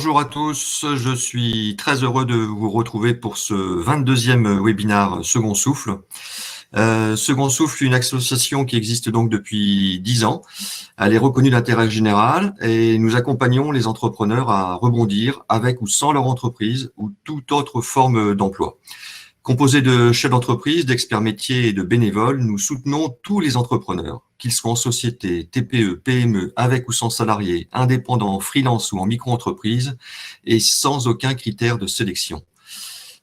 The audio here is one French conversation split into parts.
Bonjour à tous, je suis très heureux de vous retrouver pour ce 22e webinaire Second Souffle. Second Souffle, une association qui existe donc depuis 10 ans. Elle est reconnue d'intérêt général et nous accompagnons les entrepreneurs à rebondir avec ou sans leur entreprise ou toute autre forme d'emploi. Composé de chefs d'entreprise, d'experts métiers et de bénévoles, nous soutenons tous les entrepreneurs, qu'ils soient en société, TPE, PME, avec ou sans salariés, indépendants, freelance ou en micro-entreprise, et sans aucun critère de sélection.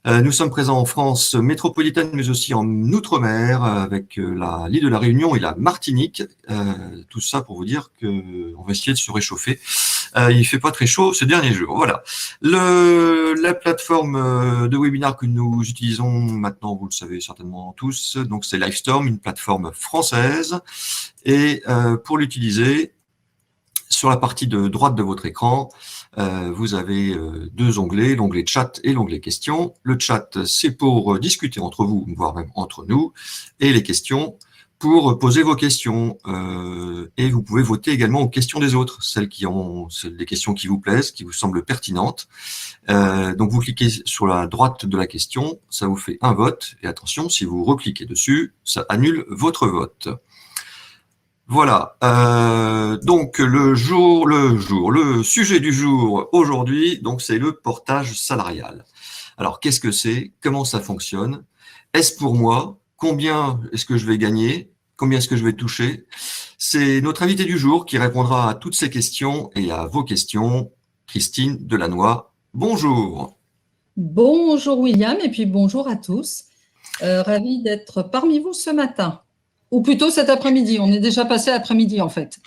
Nous sommes présents en France métropolitaine, mais aussi en Outre-mer, avec l'île de la Réunion et la Martinique. Tout ça pour vous dire qu'on va essayer de se réchauffer. Il fait pas très chaud ces derniers jours. Voilà. La plateforme de webinaire que nous utilisons maintenant, vous le savez certainement tous, donc c'est Livestorm, une plateforme française. Et pour l'utiliser, sur la partie de droite de votre écran, vous avez deux onglets, l'onglet chat et l'onglet questions. Le chat, c'est pour discuter entre vous, voire même entre nous, et les questions pour poser vos questions. Et vous pouvez voter également aux questions des autres, celles des questions qui vous plaisent, qui vous semblent pertinentes. Donc vous cliquez sur la droite de la question, ça vous fait un vote. Et attention, si vous recliquez dessus, ça annule votre vote. Voilà, donc le sujet du jour aujourd'hui, donc c'est le portage salarial. Alors qu'est-ce que c'est? Comment ça fonctionne? Est-ce pour moi? Combien est-ce que je vais gagner? Combien est-ce que je vais toucher? C'est notre invité du jour qui répondra à toutes ces questions et à vos questions, Christine Delannoy. Bonjour. Bonjour William et puis bonjour à tous. Ravi d'être parmi vous ce matin. Ou plutôt cet après-midi, on est déjà passé à l'après-midi en fait.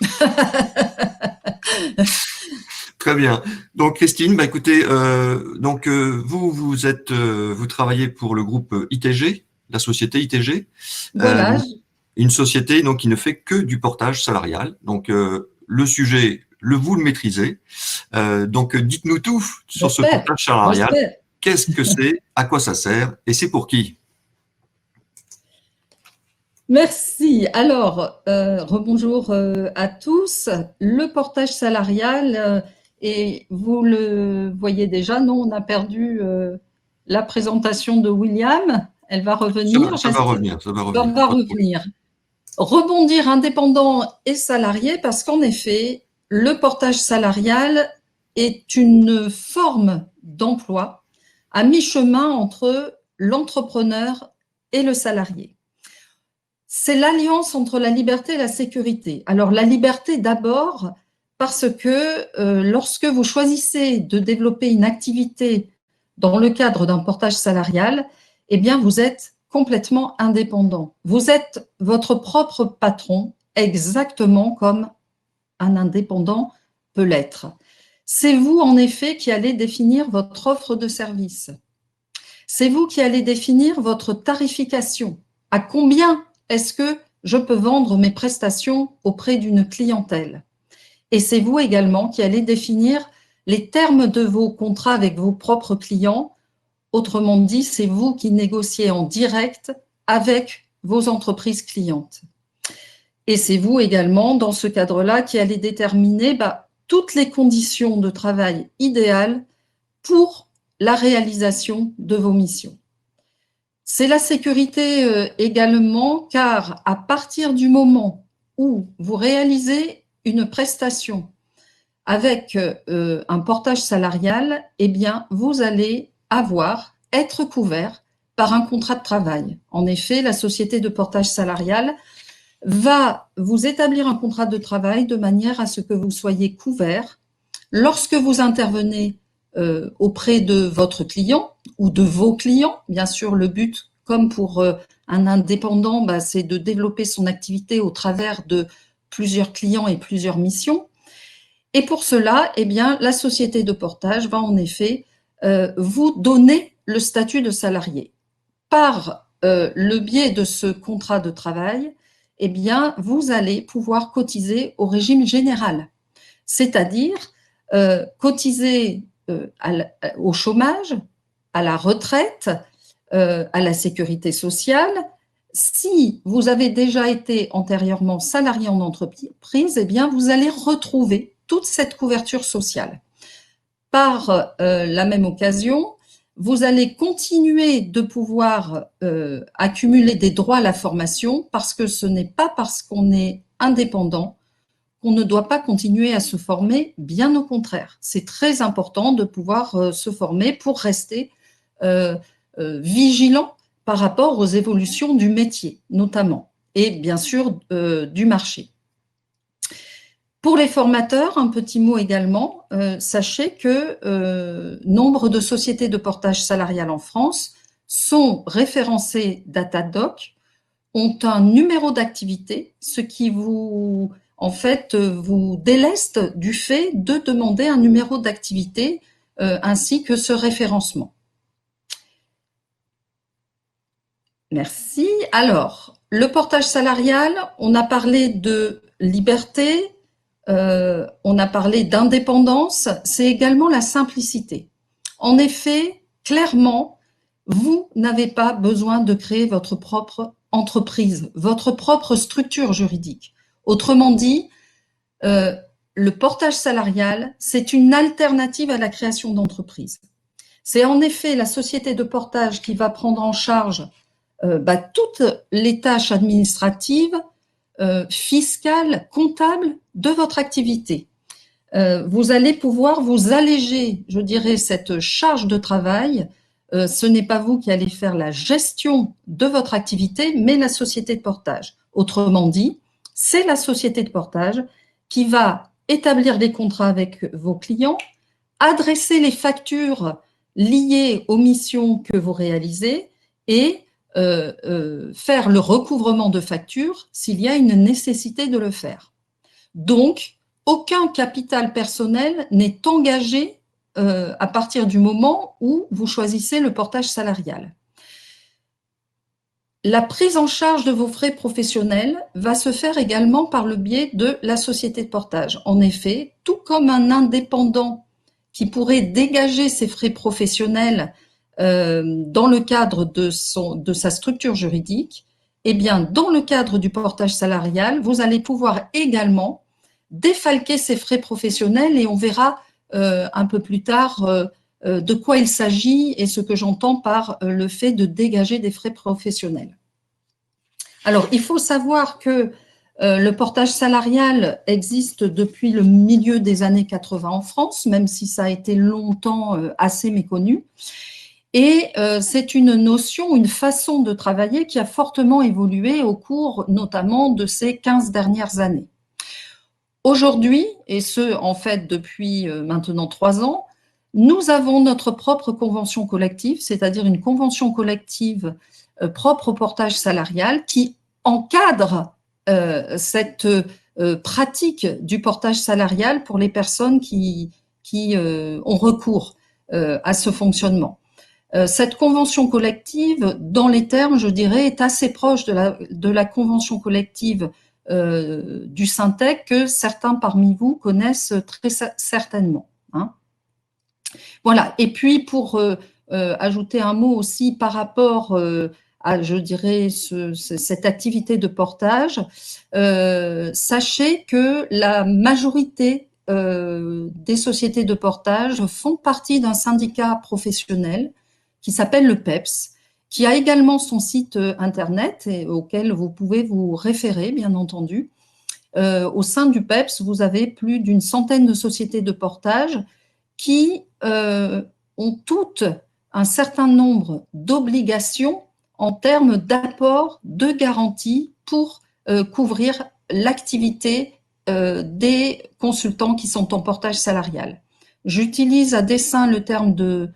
Très bien. Donc Christine, écoutez, vous travaillez pour le groupe ITG, la société ITG. Voilà. Une société donc qui ne fait que du portage salarial. Donc le sujet, vous le maîtrisez. Donc dites-nous tout sur ce portage salarial. Qu'est-ce que c'est? À quoi ça sert? Et c'est pour qui? Merci. Alors, rebonjour à tous. Le portage salarial, et vous le voyez déjà, non, on a perdu la présentation de William. Elle va revenir. Ça va revenir. Rebondir indépendant et salarié, parce qu'en effet, le portage salarial est une forme d'emploi à mi-chemin entre l'entrepreneur et le salarié. C'est l'alliance entre la liberté et la sécurité. Alors la liberté d'abord parce que lorsque vous choisissez de développer une activité dans le cadre d'un portage salarial, eh bien vous êtes complètement indépendant. Vous êtes votre propre patron, exactement comme un indépendant peut l'être. C'est vous en effet qui allez définir votre offre de service. C'est vous qui allez définir votre tarification. À combien est-ce que je peux vendre mes prestations auprès d'une clientèle? Et c'est vous également qui allez définir les termes de vos contrats avec vos propres clients. Autrement dit, c'est vous qui négociez en direct avec vos entreprises clientes. Et c'est vous également, dans ce cadre-là, qui allez déterminer toutes les conditions de travail idéales pour la réalisation de vos missions. C'est la sécurité également, car à partir du moment où vous réalisez une prestation avec un portage salarial, eh bien, vous allez être couvert par un contrat de travail. En effet, la société de portage salarial va vous établir un contrat de travail de manière à ce que vous soyez couvert lorsque vous intervenez auprès de votre client ou de vos clients. Bien sûr, le but, comme pour un indépendant, c'est de développer son activité au travers de plusieurs clients et plusieurs missions. Et pour cela, eh bien, la société de portage va en effet vous donner le statut de salarié. Par le biais de ce contrat de travail, eh bien, vous allez pouvoir cotiser au régime général, c'est-à-dire cotiser au chômage, à la retraite, à la sécurité sociale. Si vous avez déjà été antérieurement salarié en entreprise, eh bien, vous allez retrouver toute cette couverture sociale. par la même occasion, vous allez continuer de pouvoir accumuler des droits à la formation parce que ce n'est pas parce qu'on est indépendant qu'on ne doit pas continuer à se former, bien au contraire. C'est très important de pouvoir se former pour rester vigilant par rapport aux évolutions du métier, notamment, et bien sûr du marché. Pour les formateurs, un petit mot également, sachez que nombre de sociétés de portage salarial en France sont référencées Datadoc, ont un numéro d'activité, ce qui vous, en fait, vous déleste du fait de demander un numéro d'activité ainsi que ce référencement. Merci. Alors, le portage salarial, on a parlé de liberté, on a parlé d'indépendance, c'est également la simplicité. En effet, clairement, vous n'avez pas besoin de créer votre propre entreprise, votre propre structure juridique. Autrement dit, le portage salarial, c'est une alternative à la création d'entreprise. C'est en effet la société de portage qui va prendre en charge toutes les tâches administratives, fiscales, comptables de votre activité. Vous allez pouvoir vous alléger, je dirais, cette charge de travail. Ce n'est pas vous qui allez faire la gestion de votre activité, mais la société de portage. Autrement dit, c'est la société de portage qui va établir des contrats avec vos clients, adresser les factures liées aux missions que vous réalisez et faire le recouvrement de factures s'il y a une nécessité de le faire. Donc, aucun capital personnel n'est engagé à partir du moment où vous choisissez le portage salarial. La prise en charge de vos frais professionnels va se faire également par le biais de la société de portage. En effet, tout comme un indépendant qui pourrait dégager ses frais professionnels dans le cadre de sa structure juridique, eh bien, dans le cadre du portage salarial, vous allez pouvoir également défalquer ces frais professionnels et on verra un peu plus tard de quoi il s'agit et ce que j'entends par le fait de dégager des frais professionnels. Alors, il faut savoir que le portage salarial existe depuis le milieu des années 80 en France, même si ça a été longtemps assez méconnu. Et c'est une notion, une façon de travailler qui a fortement évolué au cours notamment de ces 15 dernières années. Aujourd'hui, et ce en fait depuis maintenant 3 ans, nous avons notre propre convention collective, c'est-à-dire une convention collective propre au portage salarial qui encadre cette pratique du portage salarial pour les personnes qui ont recours à ce fonctionnement. Cette convention collective, dans les termes, je dirais, est assez proche de la convention collective du Syntec que certains parmi vous connaissent très certainement. Hein. Voilà. Et puis, pour ajouter un mot aussi par rapport à, je dirais, cette activité de portage, sachez que la majorité des sociétés de portage font partie d'un syndicat professionnel qui s'appelle le PEPS, qui a également son site internet et auquel vous pouvez vous référer, bien entendu. Au sein du PEPS, vous avez plus d'une centaine de sociétés de portage qui ont toutes un certain nombre d'obligations en termes d'apport de garantie pour couvrir l'activité des consultants qui sont en portage salarial. J'utilise à dessein le terme de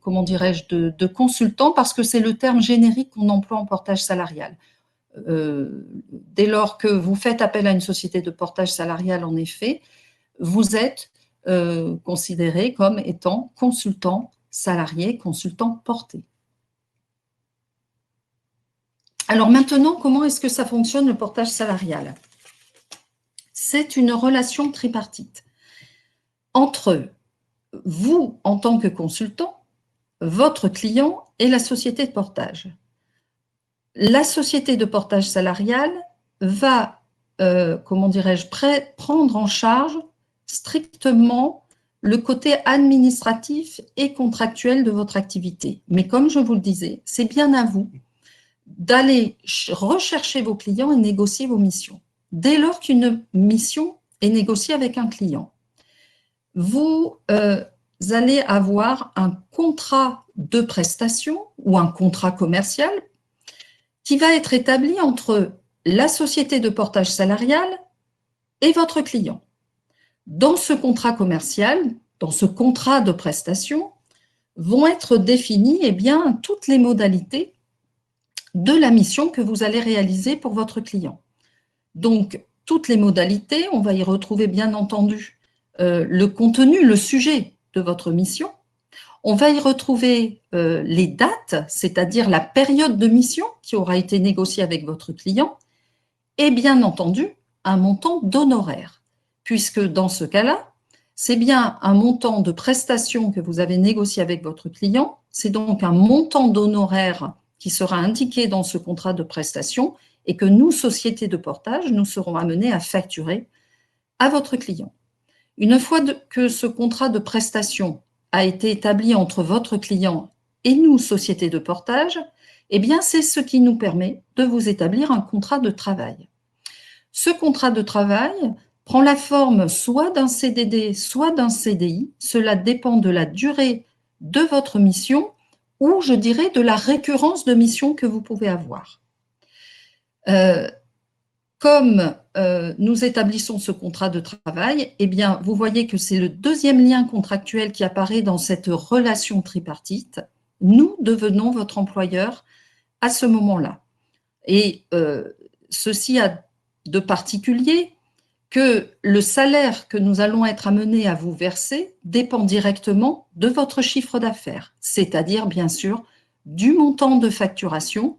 comment dirais-je, de consultant, parce que c'est le terme générique qu'on emploie en portage salarial. Dès lors que vous faites appel à une société de portage salarial, en effet, vous êtes considéré comme étant consultant salarié, consultant porté. Alors maintenant, comment est-ce que ça fonctionne le portage salarial? C'est une relation tripartite entre vous en tant que consultant, votre client et la société de portage. La société de portage salarial va, comment dirais-je, prendre en charge strictement le côté administratif et contractuel de votre activité. Mais comme je vous le disais, c'est bien à vous d'aller rechercher vos clients et négocier vos missions. Dès lors qu'une mission est négociée avec un client, vous allez avoir un contrat de prestation ou un contrat commercial qui va être établi entre la société de portage salarial et votre client. Dans ce contrat commercial, dans ce contrat de prestation, vont être définies toutes les modalités de la mission que vous allez réaliser pour votre client. Donc, toutes les modalités, on va y retrouver bien entendu le contenu, le sujet de votre mission. On va y retrouver les dates, c'est-à-dire la période de mission qui aura été négociée avec votre client, et bien entendu, un montant d'honoraires, puisque dans ce cas-là, c'est bien un montant de prestation que vous avez négocié avec votre client, c'est donc un montant d'honoraires qui sera indiqué dans ce contrat de prestation et que nous, sociétés de portage, nous serons amenés à facturer à votre client. Une fois que ce contrat de prestation a été établi entre votre client et nous, sociétés de portage, c'est ce qui nous permet de vous établir un contrat de travail. Ce contrat de travail prend la forme soit d'un CDD, soit d'un CDI. Cela dépend de la durée de votre mission ou, je dirais, de la récurrence de mission que vous pouvez avoir. Comme nous établissons ce contrat de travail, vous voyez que c'est le deuxième lien contractuel qui apparaît dans cette relation tripartite. Nous devenons votre employeur à ce moment-là. Et ceci a de particulier que le salaire que nous allons être amenés à vous verser dépend directement de votre chiffre d'affaires, c'est-à-dire, bien sûr, du montant de facturation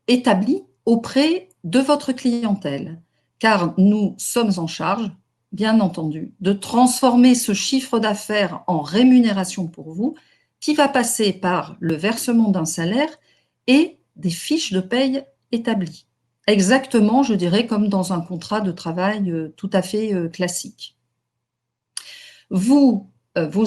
établi auprès de votre clientèle, car nous sommes en charge, bien entendu, de transformer ce chiffre d'affaires en rémunération pour vous, qui va passer par le versement d'un salaire et des fiches de paye établies. Exactement, je dirais, comme dans un contrat de travail tout à fait classique. Vous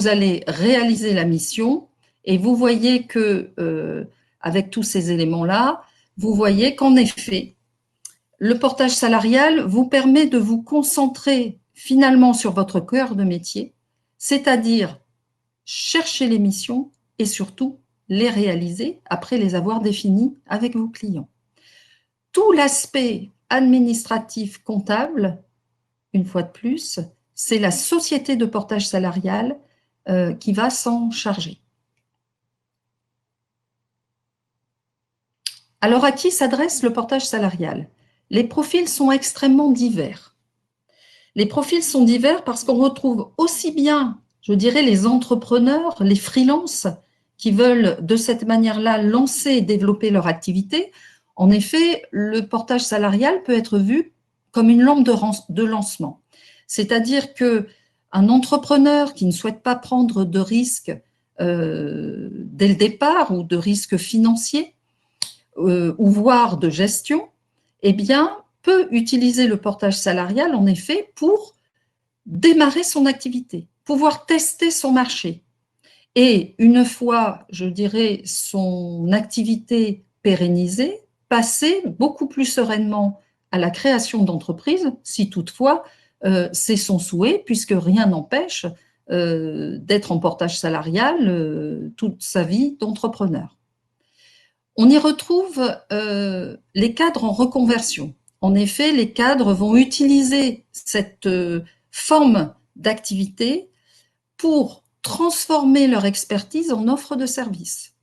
allez réaliser la mission et vous voyez que, avec tous ces éléments-là, vous voyez qu'en effet, le portage salarial vous permet de vous concentrer finalement sur votre cœur de métier, c'est-à-dire chercher les missions et surtout les réaliser après les avoir définies avec vos clients. Tout l'aspect administratif comptable, une fois de plus, c'est la société de portage salarial qui va s'en charger. Alors, à qui s'adresse le portage salarial? Les profils sont extrêmement divers. Les profils sont divers parce qu'on retrouve aussi bien, je dirais, les entrepreneurs, les freelances qui veulent de cette manière-là lancer et développer leur activité. En effet, le portage salarial peut être vu comme une lampe de lancement. C'est-à-dire qu'un entrepreneur qui ne souhaite pas prendre de risques dès le départ ou de risques financiers, ou voire de gestion, peut utiliser le portage salarial, en effet, pour démarrer son activité, pouvoir tester son marché. Et une fois, je dirais, son activité pérennisée, passer beaucoup plus sereinement à la création d'entreprise, si toutefois c'est son souhait, puisque rien n'empêche d'être en portage salarial toute sa vie d'entrepreneur. On y retrouve les cadres en reconversion. En effet, les cadres vont utiliser cette forme d'activité pour transformer leur expertise en offre de service.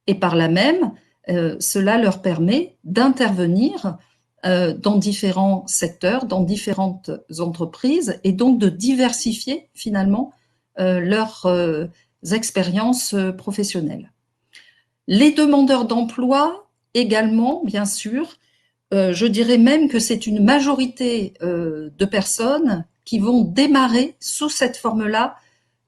Et par là même, cela leur permet d'intervenir dans différents secteurs, dans différentes entreprises, et donc de diversifier finalement leurs expériences professionnelles. Les demandeurs d'emploi également, bien sûr, je dirais même que c'est une majorité de personnes qui vont démarrer sous cette forme-là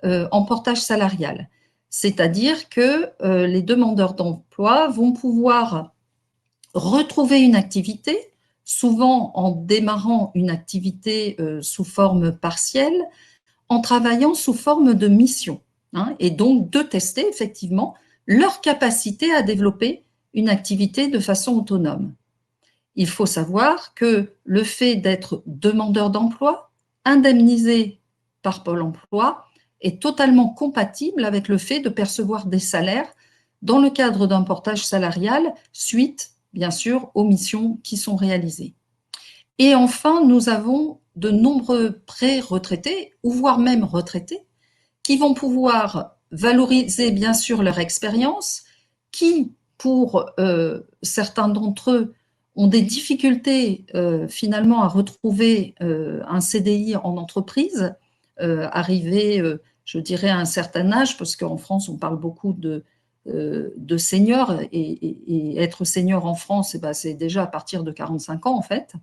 en portage salarial. C'est-à-dire que les demandeurs d'emploi vont pouvoir retrouver une activité souvent en démarrant une activité sous forme partielle, en travaillant sous forme de mission, hein, et donc de tester effectivement leur capacité à développer une activité de façon autonome. Il faut savoir que le fait d'être demandeur d'emploi, indemnisé par Pôle emploi, est totalement compatible avec le fait de percevoir des salaires dans le cadre d'un portage salarial suite, bien sûr, aux missions qui sont réalisées. Et enfin, nous avons de nombreux pré-retraités, ou voire même retraités, qui vont pouvoir valoriser bien sûr leur expérience, qui, pour certains d'entre eux, ont des difficultés finalement à retrouver un CDI en entreprise, arrivé, je dirais, à un certain âge, parce qu'en France, on parle beaucoup de seniors, et être senior en France, c'est déjà à partir de 45 ans en fait.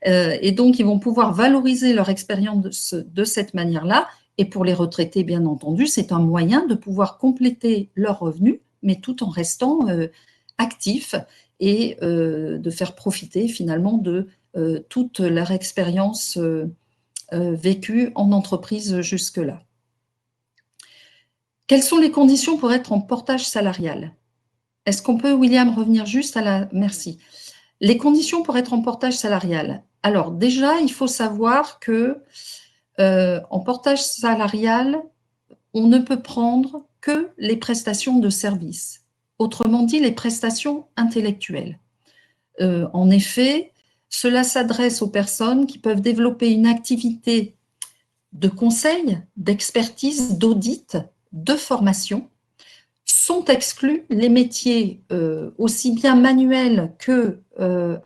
Et donc, ils vont pouvoir valoriser leur expérience de cette manière-là. Et pour les retraités, bien entendu, c'est un moyen de pouvoir compléter leurs revenus, mais tout en restant actifs et de faire profiter finalement de toute leur expérience vécue en entreprise jusque-là. Quelles sont les conditions pour être en portage salarial? Est-ce qu'on peut, William, revenir juste à la… Merci. Les conditions pour être en portage salarial. Alors déjà, il faut savoir que en portage salarial, on ne peut prendre que les prestations de service, autrement dit les prestations intellectuelles. En effet, cela s'adresse aux personnes qui peuvent développer une activité de conseil, d'expertise, d'audit, de formation. Sont exclus les métiers aussi bien manuels que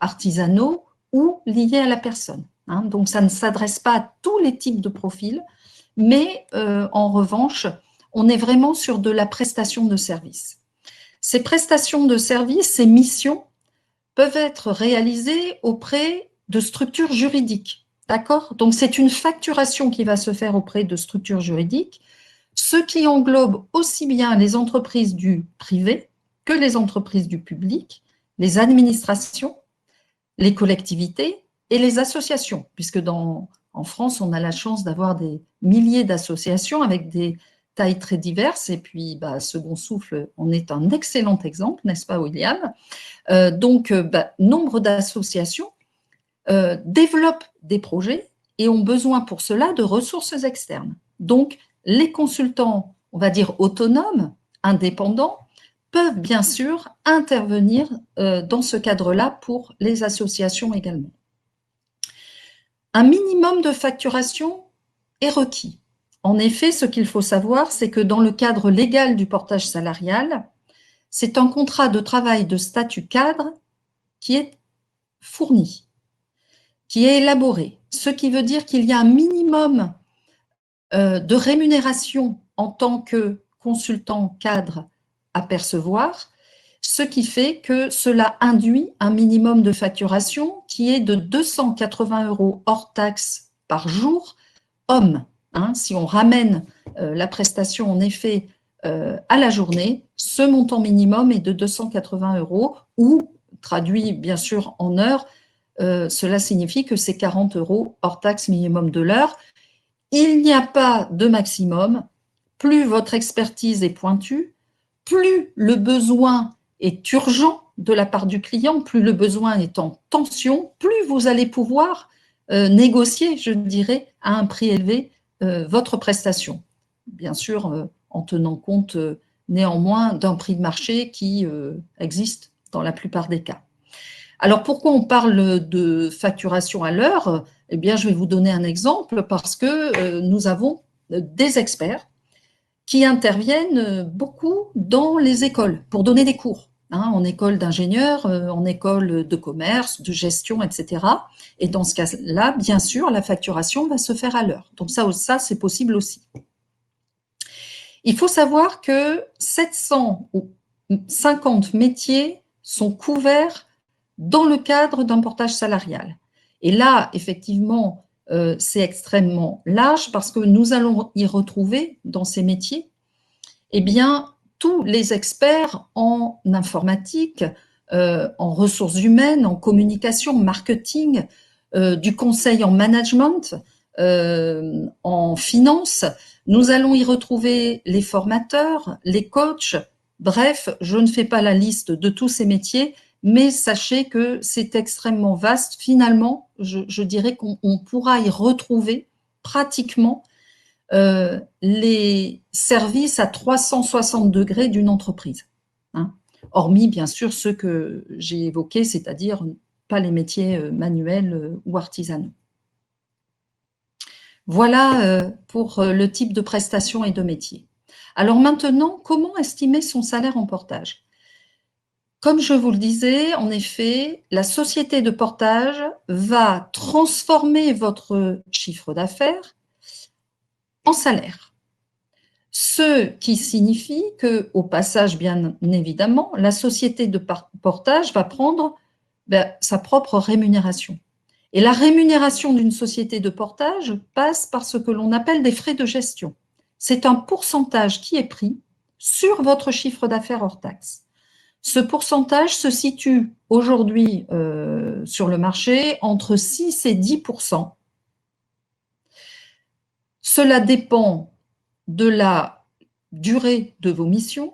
artisanaux ou liés à la personne. Hein. Donc, ça ne s'adresse pas à tous les types de profils, mais en revanche, on est vraiment sur de la prestation de service. Ces prestations de service, ces missions, peuvent être réalisées auprès de structures juridiques. D'accord ? Donc, c'est une facturation qui va se faire auprès de structures juridiques, ce qui englobe aussi bien les entreprises du privé que les entreprises du public, les administrations, les collectivités et les associations, puisque en France, on a la chance d'avoir des milliers d'associations avec des tailles très diverses, et puis Second Souffle en est un excellent exemple, n'est-ce pas William? Nombre d'associations développent des projets et ont besoin pour cela de ressources externes. Donc, les consultants, on va dire autonomes, indépendants, peuvent bien sûr intervenir dans ce cadre-là pour les associations également. Un minimum de facturation est requis. En effet, ce qu'il faut savoir, c'est que dans le cadre légal du portage salarial, c'est un contrat de travail de statut cadre qui est fourni, qui est élaboré, ce qui veut dire qu'il y a un minimum de rémunération en tant que consultant cadre à percevoir, ce qui fait que cela induit un minimum de facturation qui est de 280 € hors taxe par jour, homme. Hein, si on ramène la prestation en effet à la journée, ce montant minimum est de 280 € ou, traduit bien sûr en heures, cela signifie que c'est 40 € hors taxe minimum de l'heure. Il n'y a pas de maximum. Plus votre expertise est pointue, plus le besoin est urgent de la part du client, plus le besoin est en tension, plus vous allez pouvoir négocier, je dirais, à un prix élevé votre prestation. Bien sûr, en tenant compte néanmoins d'un prix de marché qui existe dans la plupart des cas. Alors, pourquoi on parle de facturation à l'heure? Eh bien, je vais vous donner un exemple parce que nous avons des experts qui interviennent beaucoup dans les écoles pour donner des cours, hein, en école d'ingénieurs, en école de commerce, de gestion, etc. Et dans ce cas-là, bien sûr, la facturation va se faire à l'heure. Donc ça c'est possible aussi. Il faut savoir que 750 métiers sont couverts dans le cadre d'un portage salarial. Et là, effectivement, c'est extrêmement large parce que nous allons y retrouver dans ces métiers, eh bien, tous les experts en informatique, en ressources humaines, en communication, marketing, du conseil en management, en finance. Nous allons y retrouver les formateurs, les coachs. Bref, je ne fais pas la liste de tous ces métiers, mais sachez que c'est extrêmement vaste. Finalement, je dirais qu'on pourra y retrouver pratiquement les services à 360 degrés d'une entreprise, hein. Hormis bien sûr ceux que j'ai évoqués, c'est-à-dire pas les métiers manuels ou artisanaux. Voilà pour le type de prestations et de métiers. Alors maintenant, comment estimer son salaire en portage? Comme je vous le disais, en effet, la société de portage va transformer votre chiffre d'affaires en salaire. Ce qui signifie que, au passage, bien évidemment, la société de portage va prendre sa propre rémunération. Et la rémunération d'une société de portage passe par ce que l'on appelle des frais de gestion. C'est un pourcentage qui est pris sur votre chiffre d'affaires hors taxe. Ce pourcentage se situe aujourd'hui sur le marché entre 6 et 10%. Cela dépend de la durée de vos missions,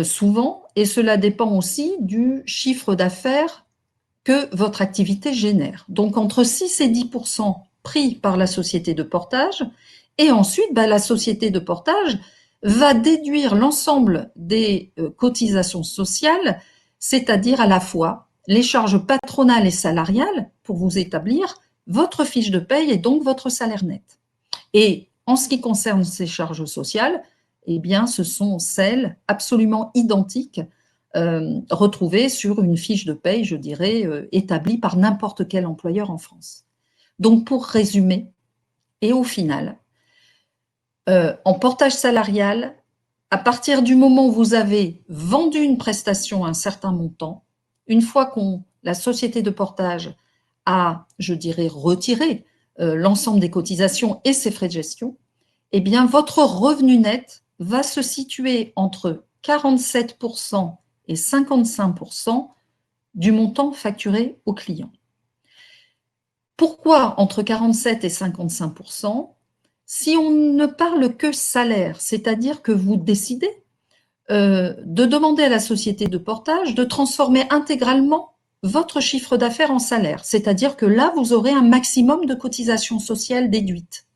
souvent, et cela dépend aussi du chiffre d'affaires que votre activité génère. Donc, entre 6 et 10% pris par la société de portage, et ensuite, la société de portage va déduire l'ensemble des cotisations sociales, c'est-à-dire à la fois les charges patronales et salariales pour vous établir votre fiche de paye et donc votre salaire net. Et en ce qui concerne ces charges sociales, eh bien, ce sont celles absolument identiques retrouvées sur une fiche de paye, je dirais, établie par n'importe quel employeur en France. Donc, pour résumer, et au final, en portage salarial, à partir du moment où vous avez vendu une prestation à un certain montant, une fois que la société de portage a, je dirais, retiré l'ensemble des cotisations et ses frais de gestion, eh bien, votre revenu net va se situer entre 47% et 55% du montant facturé au client. Pourquoi entre 47 et 55%? Si on ne parle que salaire, c'est-à-dire que vous décidez de demander à la société de portage de transformer intégralement votre chiffre d'affaires en salaire, c'est-à-dire que là, vous aurez un maximum de cotisations sociales déduites.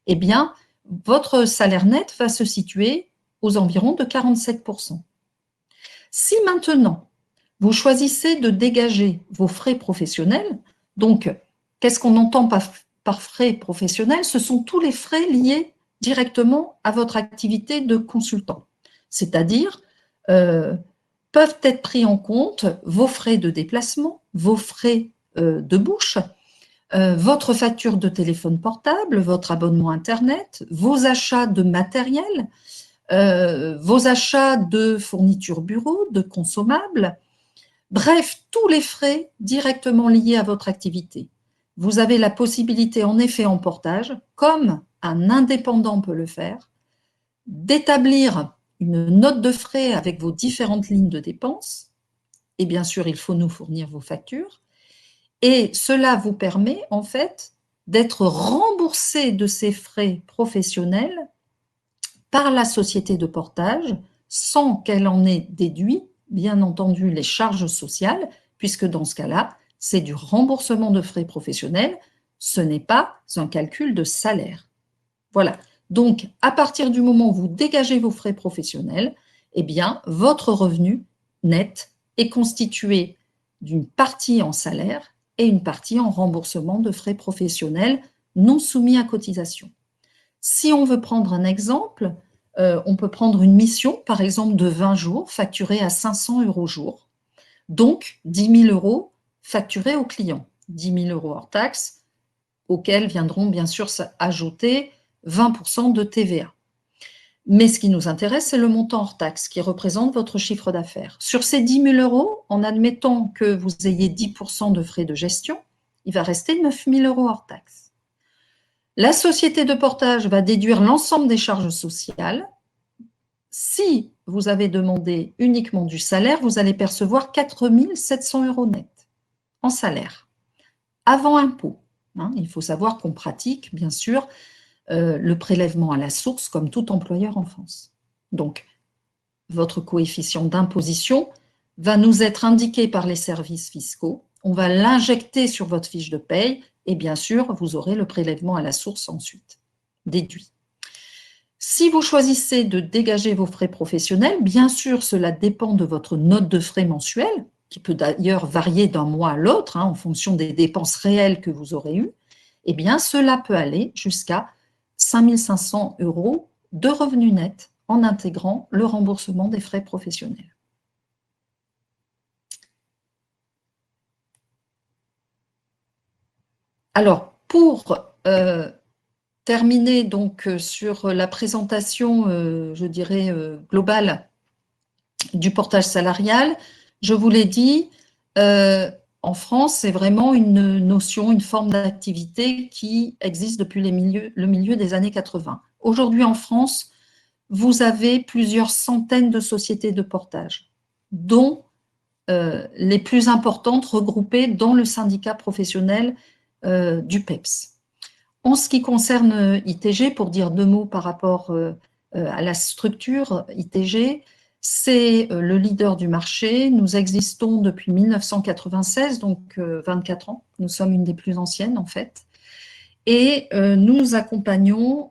Eh bien, votre salaire net va se situer aux environs de 47%. Si maintenant, vous choisissez de dégager vos frais professionnels, donc, qu'est-ce qu'on entend par frais professionnels? Ce sont tous les frais liés directement à votre activité de consultant. C'est-à-dire, peuvent être pris en compte vos frais de déplacement, vos frais de bouche, votre facture de téléphone portable, votre abonnement Internet, vos achats de matériel, vos achats de fournitures bureau, de consommables, bref, tous les frais directement liés à votre activité. Vous avez la possibilité, en effet, en portage, comme un indépendant peut le faire, d'établir une note de frais avec vos différentes lignes de dépenses. Et bien sûr, il faut nous fournir vos factures. Et cela vous permet, en fait, d'être remboursé de ces frais professionnels par la société de portage sans qu'elle en ait déduit, bien entendu, les charges sociales, puisque dans ce cas-là, c'est du remboursement de frais professionnels, ce n'est pas un calcul de salaire. Voilà. Donc, à partir du moment où vous dégagez vos frais professionnels, eh bien, votre revenu net est constitué d'une partie en salaire et une partie en remboursement de frais professionnels non soumis à cotisation. Si on veut prendre un exemple, on peut prendre une mission, par exemple, de 20 jours, facturée à 500 € jour. Donc, 10 000 € facturés au client. 10 000 € hors taxe, auxquels viendront bien sûr ajouter 20% de TVA. Mais ce qui nous intéresse, c'est le montant hors taxe qui représente votre chiffre d'affaires. Sur ces 10 000 €, en admettant que vous ayez 10% de frais de gestion, il va rester 9 000 € hors taxe. La société de portage va déduire l'ensemble des charges sociales, si vous avez demandé uniquement du salaire, vous allez percevoir 4 700 € net en salaire, avant impôt. Il faut savoir qu'on pratique, bien sûr, le prélèvement à la source comme tout employeur en France. Donc, votre coefficient d'imposition va nous être indiqué par les services fiscaux. On va l'injecter sur votre fiche de paye et bien sûr, vous aurez le prélèvement à la source ensuite, déduit. Si vous choisissez de dégager vos frais professionnels, bien sûr, cela dépend de votre note de frais mensuelle, qui peut d'ailleurs varier d'un mois à l'autre en fonction des dépenses réelles que vous aurez eues. Eh bien, cela peut aller jusqu'à 5 500 € de revenus nets en intégrant le remboursement des frais professionnels. Alors, pour terminer donc sur la présentation, je dirais, globale du portage salarial, je vous l'ai dit, en France, c'est vraiment une notion, une forme d'activité qui existe depuis le milieu des années 80. Aujourd'hui, en France, vous avez plusieurs centaines de sociétés de portage, dont les plus importantes regroupées dans le syndicat professionnel du PEPS. En ce qui concerne ITG, pour dire 2 mots par rapport à la structure ITG, c'est le leader du marché. Nous existons depuis 1996, donc 24 ans. Nous sommes une des plus anciennes en fait. Et nous accompagnons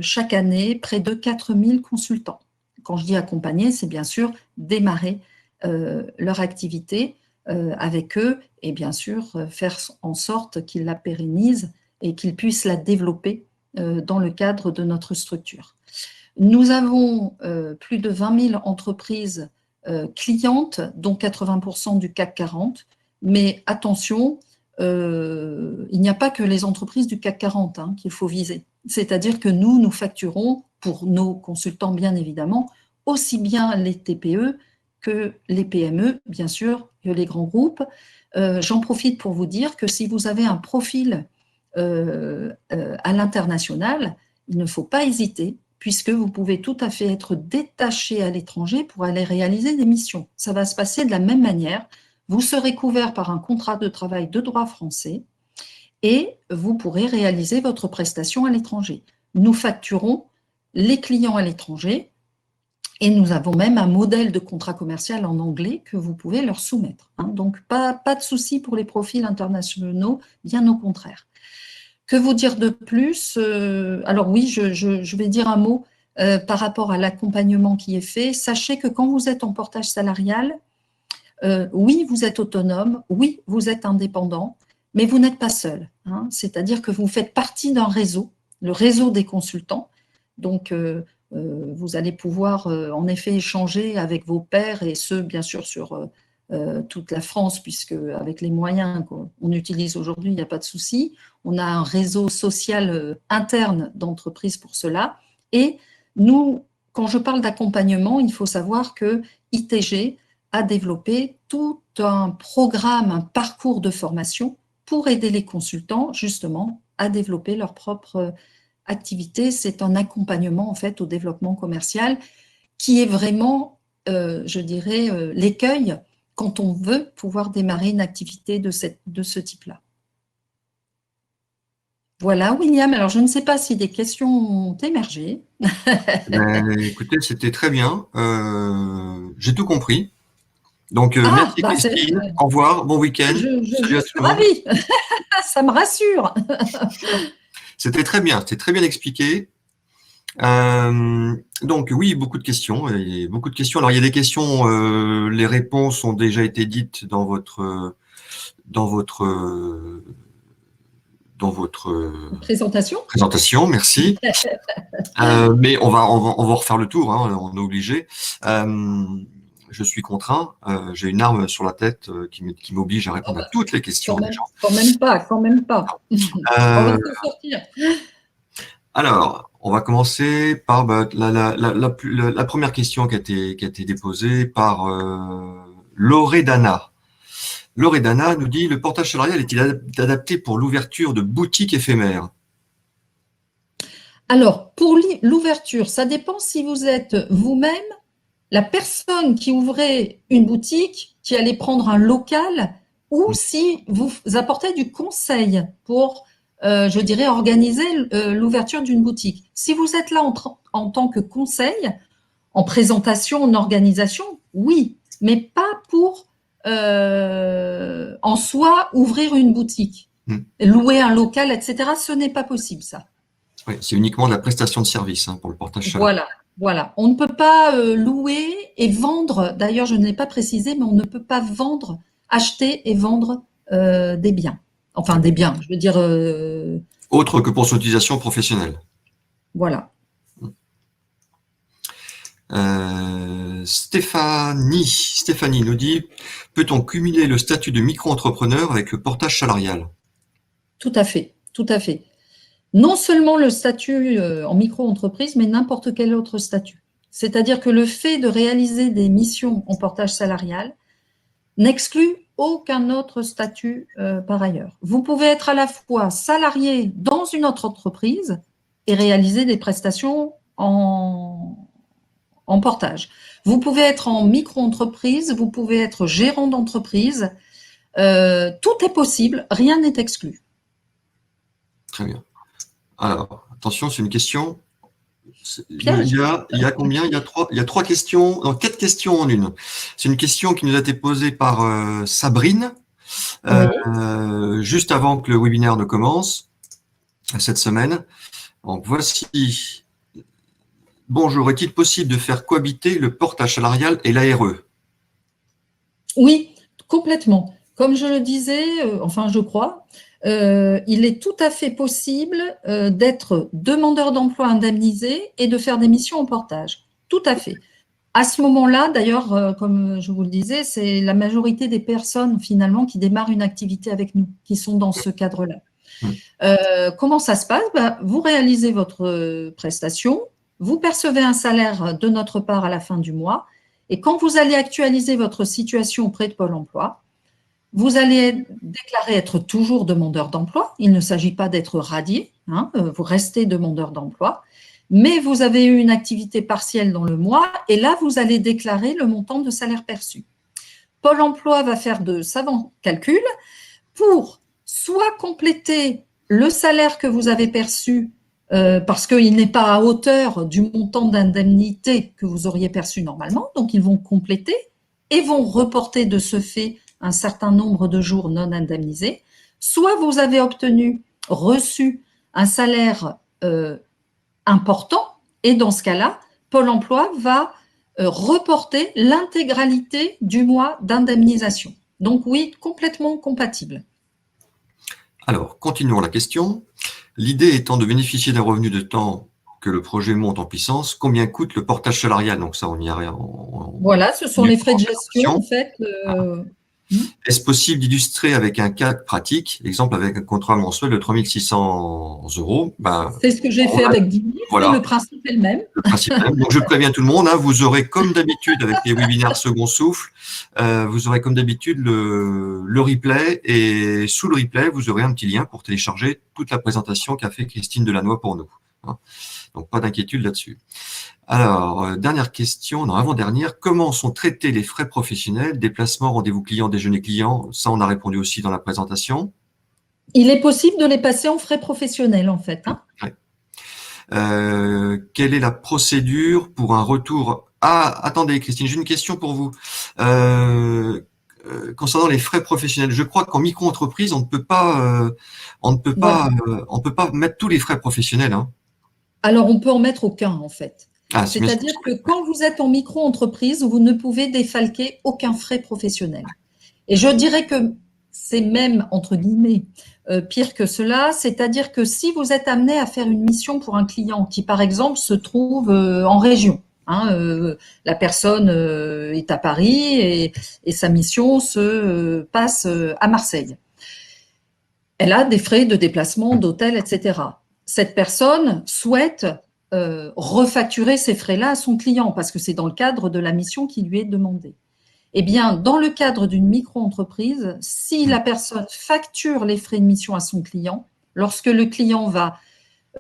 chaque année près de 4 000 consultants. Quand je dis accompagner, c'est bien sûr démarrer leur activité avec eux et bien sûr faire en sorte qu'ils la pérennisent et qu'ils puissent la développer dans le cadre de notre structure. Nous avons plus de 20 000 entreprises clientes, dont 80% du CAC 40, mais attention, il n'y a pas que les entreprises du CAC 40 qu'il faut viser. C'est-à-dire que nous facturons, pour nos consultants bien évidemment, aussi bien les TPE que les PME, bien sûr, que les grands groupes. J'en profite pour vous dire que si vous avez un profil à l'international, il ne faut pas hésiter, puisque vous pouvez tout à fait être détaché à l'étranger pour aller réaliser des missions. Ça va se passer de la même manière. Vous serez couvert par un contrat de travail de droit français et vous pourrez réaliser votre prestation à l'étranger. Nous facturons les clients à l'étranger et nous avons même un modèle de contrat commercial en anglais que vous pouvez leur soumettre. Donc, pas de souci pour les profils internationaux, bien au contraire. Que vous dire de plus? Alors oui, je vais dire un mot par rapport à l'accompagnement qui est fait. Sachez que quand vous êtes en portage salarial, oui, vous êtes autonome, oui, vous êtes indépendant, mais vous n'êtes pas seul. C'est-à-dire que vous faites partie d'un réseau, le réseau des consultants. Donc, vous allez pouvoir en effet échanger avec vos pairs et ceux, bien sûr, sur toute la France, puisque avec les moyens qu'on utilise aujourd'hui, il n'y a pas de souci. On a un réseau social interne d'entreprises pour cela. Et nous, quand je parle d'accompagnement, il faut savoir que ITG a développé tout un programme, un parcours de formation pour aider les consultants justement à développer leur propre activité. C'est un accompagnement en fait au développement commercial qui est vraiment, je dirais, l'écueil quand on veut pouvoir démarrer une activité de ce type-là. Voilà, William. Alors, je ne sais pas si des questions ont émergé. Écoutez, c'était très bien. J'ai tout compris. Donc, merci Christine. Au revoir. Bon week-end. Salut à tout le monde. Ravie. Ça me rassure. C'était très bien expliqué. Donc oui, beaucoup de questions. Alors, il y a des questions, les réponses ont déjà été dites dans votre présentation, merci. Mais on va refaire le tour, on est obligé. Je suis contraint, j'ai une arme sur la tête qui m'oblige à répondre à toutes les questions des gens. Quand même pas. On va se sortir. Alors, on va commencer par la première question qui a été déposée par Loredana. Loredana nous dit: le portage salarial est-il adapté pour l'ouverture de boutiques éphémères? Alors, pour l'ouverture, ça dépend si vous êtes vous-même la personne qui ouvrait une boutique, qui allait prendre un local, ou si vous apportez du conseil pour, je dirais, organiser l'ouverture d'une boutique. Si vous êtes là en tant que conseil, en présentation, en organisation, oui, mais pas pour en soi ouvrir une boutique, louer un local, etc. Ce n'est pas possible, ça. Oui, c'est uniquement de la prestation de service pour le portage salarial. Voilà, voilà. On ne peut pas louer et vendre. D'ailleurs, je ne l'ai pas précisé, mais on ne peut pas vendre, acheter et vendre des biens. Enfin, des biens, je veux dire. Autre que pour son utilisation professionnelle. Voilà. Stéphanie nous dit, peut-on cumuler le statut de micro-entrepreneur avec le portage salarial? Tout à fait, tout à fait. Non seulement le statut en micro-entreprise, mais n'importe quel autre statut. C'est-à-dire que le fait de réaliser des missions en portage salarial n'exclut aucun autre statut par ailleurs. Vous pouvez être à la fois salarié dans une autre entreprise et réaliser des prestations en portage. Vous pouvez être en micro-entreprise, vous pouvez être gérant d'entreprise. Tout est possible, rien n'est exclu. Très bien. Alors, attention, c'est une question. Pierre, Il y a combien? Il y a trois questions, non, 4 questions en une. C'est une question qui nous a été posée par Sabrine, juste avant que le webinaire ne commence, cette semaine. Donc, voici. Bonjour, est-il possible de faire cohabiter le portage salarial et l'ARE? Oui, complètement. Comme je le disais, enfin je crois, il est tout à fait possible d'être demandeur d'emploi indemnisé et de faire des missions en portage. Tout à fait. À ce moment-là, d'ailleurs, comme je vous le disais, c'est la majorité des personnes finalement qui démarrent une activité avec nous, qui sont dans ce cadre-là. Comment ça se passe? Vous réalisez votre prestation, vous percevez un salaire de notre part à la fin du mois, et quand vous allez actualiser votre situation auprès de Pôle emploi, vous allez déclarer être toujours demandeur d'emploi. Il ne s'agit pas d'être radié, vous restez demandeur d'emploi, mais vous avez eu une activité partielle dans le mois, et là, vous allez déclarer le montant de salaire perçu. Pôle emploi va faire de savants calculs pour soit compléter le salaire que vous avez perçu parce qu'il n'est pas à hauteur du montant d'indemnité que vous auriez perçu normalement, donc ils vont compléter et vont reporter de ce fait un certain nombre de jours non indemnisés, soit vous avez reçu un salaire important, et dans ce cas-là, Pôle emploi va reporter l'intégralité du mois d'indemnisation. Donc oui, complètement compatible. Alors, continuons la question. L'idée étant de bénéficier d'un revenu de temps que le projet monte en puissance, combien coûte le portage salarial? Donc ça, on y arrive. Voilà, ce sont les frais de gestion, en fait. Est-ce possible d'illustrer avec un cas pratique, exemple avec un contrat mensuel de 3 600 €? C'est ce que j'ai fait avec 10 000, voilà. Le principe est le même. Le principe est le même. Donc, je préviens tout le monde, vous aurez comme d'habitude avec les webinaires Second Souffle, vous aurez comme d'habitude le replay, et sous le replay, vous aurez un petit lien pour télécharger toute la présentation qu'a fait Christine Delannoy pour nous. Donc, pas d'inquiétude là-dessus. Alors, dernière question, non, avant-dernière, comment sont traités les frais professionnels, déplacement, rendez-vous client, déjeuner client? Ça, on a répondu aussi dans la présentation. Il est possible de les passer en frais professionnels, en fait. Ouais. Quelle est la procédure pour un retour? Ah, attendez, Christine, j'ai une question pour vous. Concernant les frais professionnels, je crois qu'en micro-entreprise, on ne peut pas mettre tous les frais professionnels. Alors, on peut en mettre aucun, en fait. Ah, c'est-à-dire que quand vous êtes en micro-entreprise, vous ne pouvez défalquer aucun frais professionnel. Et je dirais que c'est même, entre guillemets, pire que cela, c'est-à-dire que si vous êtes amené à faire une mission pour un client qui, par exemple, se trouve en région, la personne est à Paris et sa mission se passe à Marseille. Elle a des frais de déplacement, d'hôtel, etc. Cette personne souhaite refacturer ces frais-là à son client parce que c'est dans le cadre de la mission qui lui est demandée. Eh bien, dans le cadre d'une micro-entreprise, si la personne facture les frais de mission à son client, lorsque le client va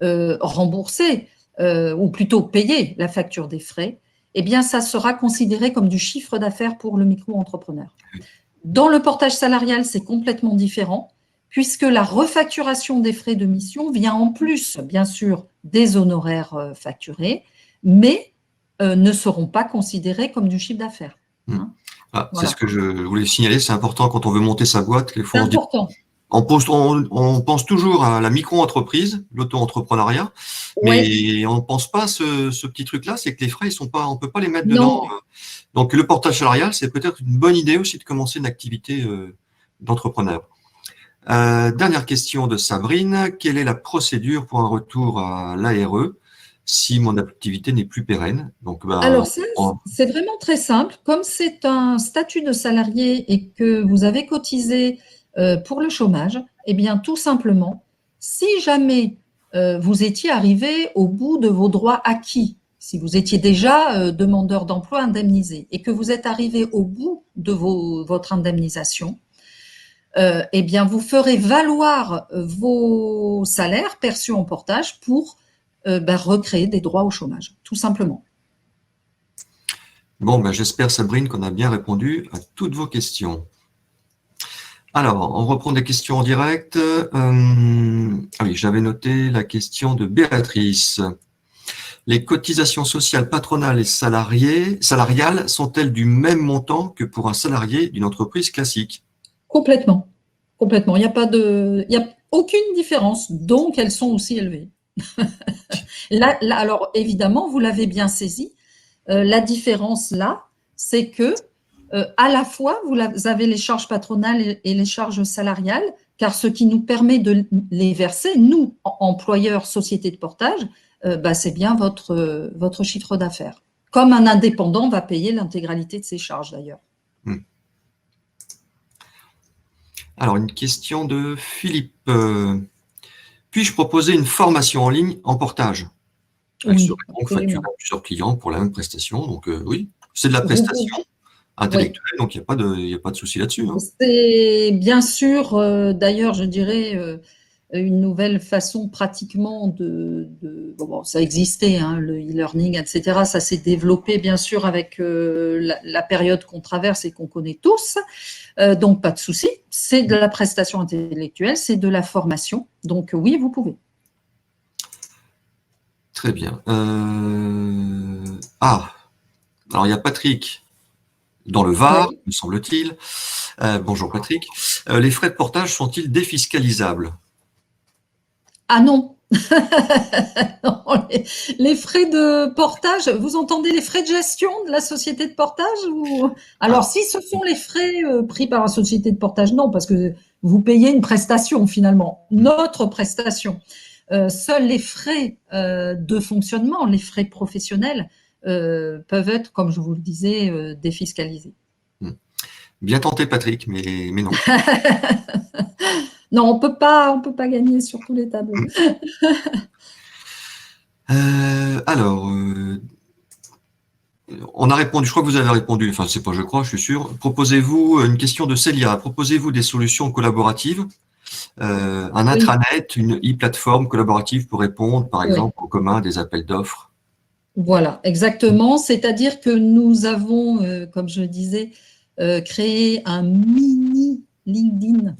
rembourser ou plutôt payer la facture des frais, eh bien, ça sera considéré comme du chiffre d'affaires pour le micro-entrepreneur. Dans le portage salarial, c'est complètement différent, puisque la refacturation des frais de mission vient en plus, bien sûr, des honoraires facturés, mais ne seront pas considérés comme du chiffre d'affaires. Hein. Ah, Voilà. c'est ce que je voulais signaler, c'est important quand on veut monter sa boîte. Les C'est fois, important. on pense toujours à la micro-entreprise, l'auto-entrepreneuriat, Ouais. mais on ne pense pas à ce petit truc-là, c'est que les frais, on ne peut pas les mettre dedans. Non. Donc, le portage salarial, c'est peut-être une bonne idée aussi de commencer une activité d'entrepreneur. Dernière question de Sabrine. Quelle est la procédure pour un retour à l'ARE si mon activité n'est plus pérenne? Donc, Alors, c'est vraiment très simple. Comme c'est un statut de salarié et que vous avez cotisé pour le chômage, eh bien, tout simplement, si jamais vous étiez arrivé au bout de vos droits acquis, si vous étiez déjà demandeur d'emploi indemnisé et que vous êtes arrivé au bout de votre indemnisation, eh bien, vous ferez valoir vos salaires perçus en portage pour recréer des droits au chômage, tout simplement. bon, j'espère, Sabrine, qu'on a bien répondu à toutes vos questions. Alors, on reprend des questions en direct. Ah oui, j'avais noté la question de Béatrice. Les cotisations sociales patronales et salariales sont-elles du même montant que pour un salarié d'une entreprise classique? Complètement. Complètement. Il n'y a aucune différence, donc elles sont aussi élevées. Alors, évidemment, vous l'avez bien saisi, la différence là, c'est que à la fois, vous avez les charges patronales et les charges salariales, car ce qui nous permet de les verser, nous, employeurs, sociétés de portage, c'est bien votre chiffre d'affaires. Comme un indépendant va payer l'intégralité de ses charges d'ailleurs. Alors, une question de Philippe. Puis-je proposer une formation en ligne en portage? Elle Oui, serait donc facturée absolument. à plusieurs clients pour la même prestation. Donc, oui, c'est de la Vous prestation pouvez- oui. intellectuelle, donc il n'y a pas de souci là-dessus. Hein. C'est bien sûr, d'ailleurs, je dirais, une nouvelle façon pratiquement bon, ça existait, hein, le e-learning, etc. Ça s'est développé bien sûr avec la période qu'on traverse et qu'on connaît tous. Donc pas de souci, c'est de la prestation intellectuelle, c'est de la formation. Donc oui, vous pouvez. Très bien. Alors il y a Patrick dans le Var, Oui. me semble-t-il. Bonjour Patrick. Les frais de portage sont-ils défiscalisables? Ah non. Non, les frais de portage, vous entendez les frais de gestion de la société de portage ou... Ah, Alors, si ce sont les frais pris par la société de portage, non, parce que vous payez une prestation finalement, notre prestation. Seuls les frais de fonctionnement, les frais professionnels, peuvent être, comme je vous le disais, défiscalisés. bien tenté Patrick, mais non. Non, on peut pas gagner sur tous les tableaux. Alors, on a répondu, je crois que vous avez répondu, enfin c'est pas je crois, je suis sûr. Proposez-vous, une question de Célia, proposez-vous des solutions collaboratives, un Oui, intranet, une e-plateforme collaborative pour répondre par oui. exemple au commun à des appels d'offres? Voilà, exactement. C'est-à-dire que nous avons, comme je disais, créé un mini LinkedIn,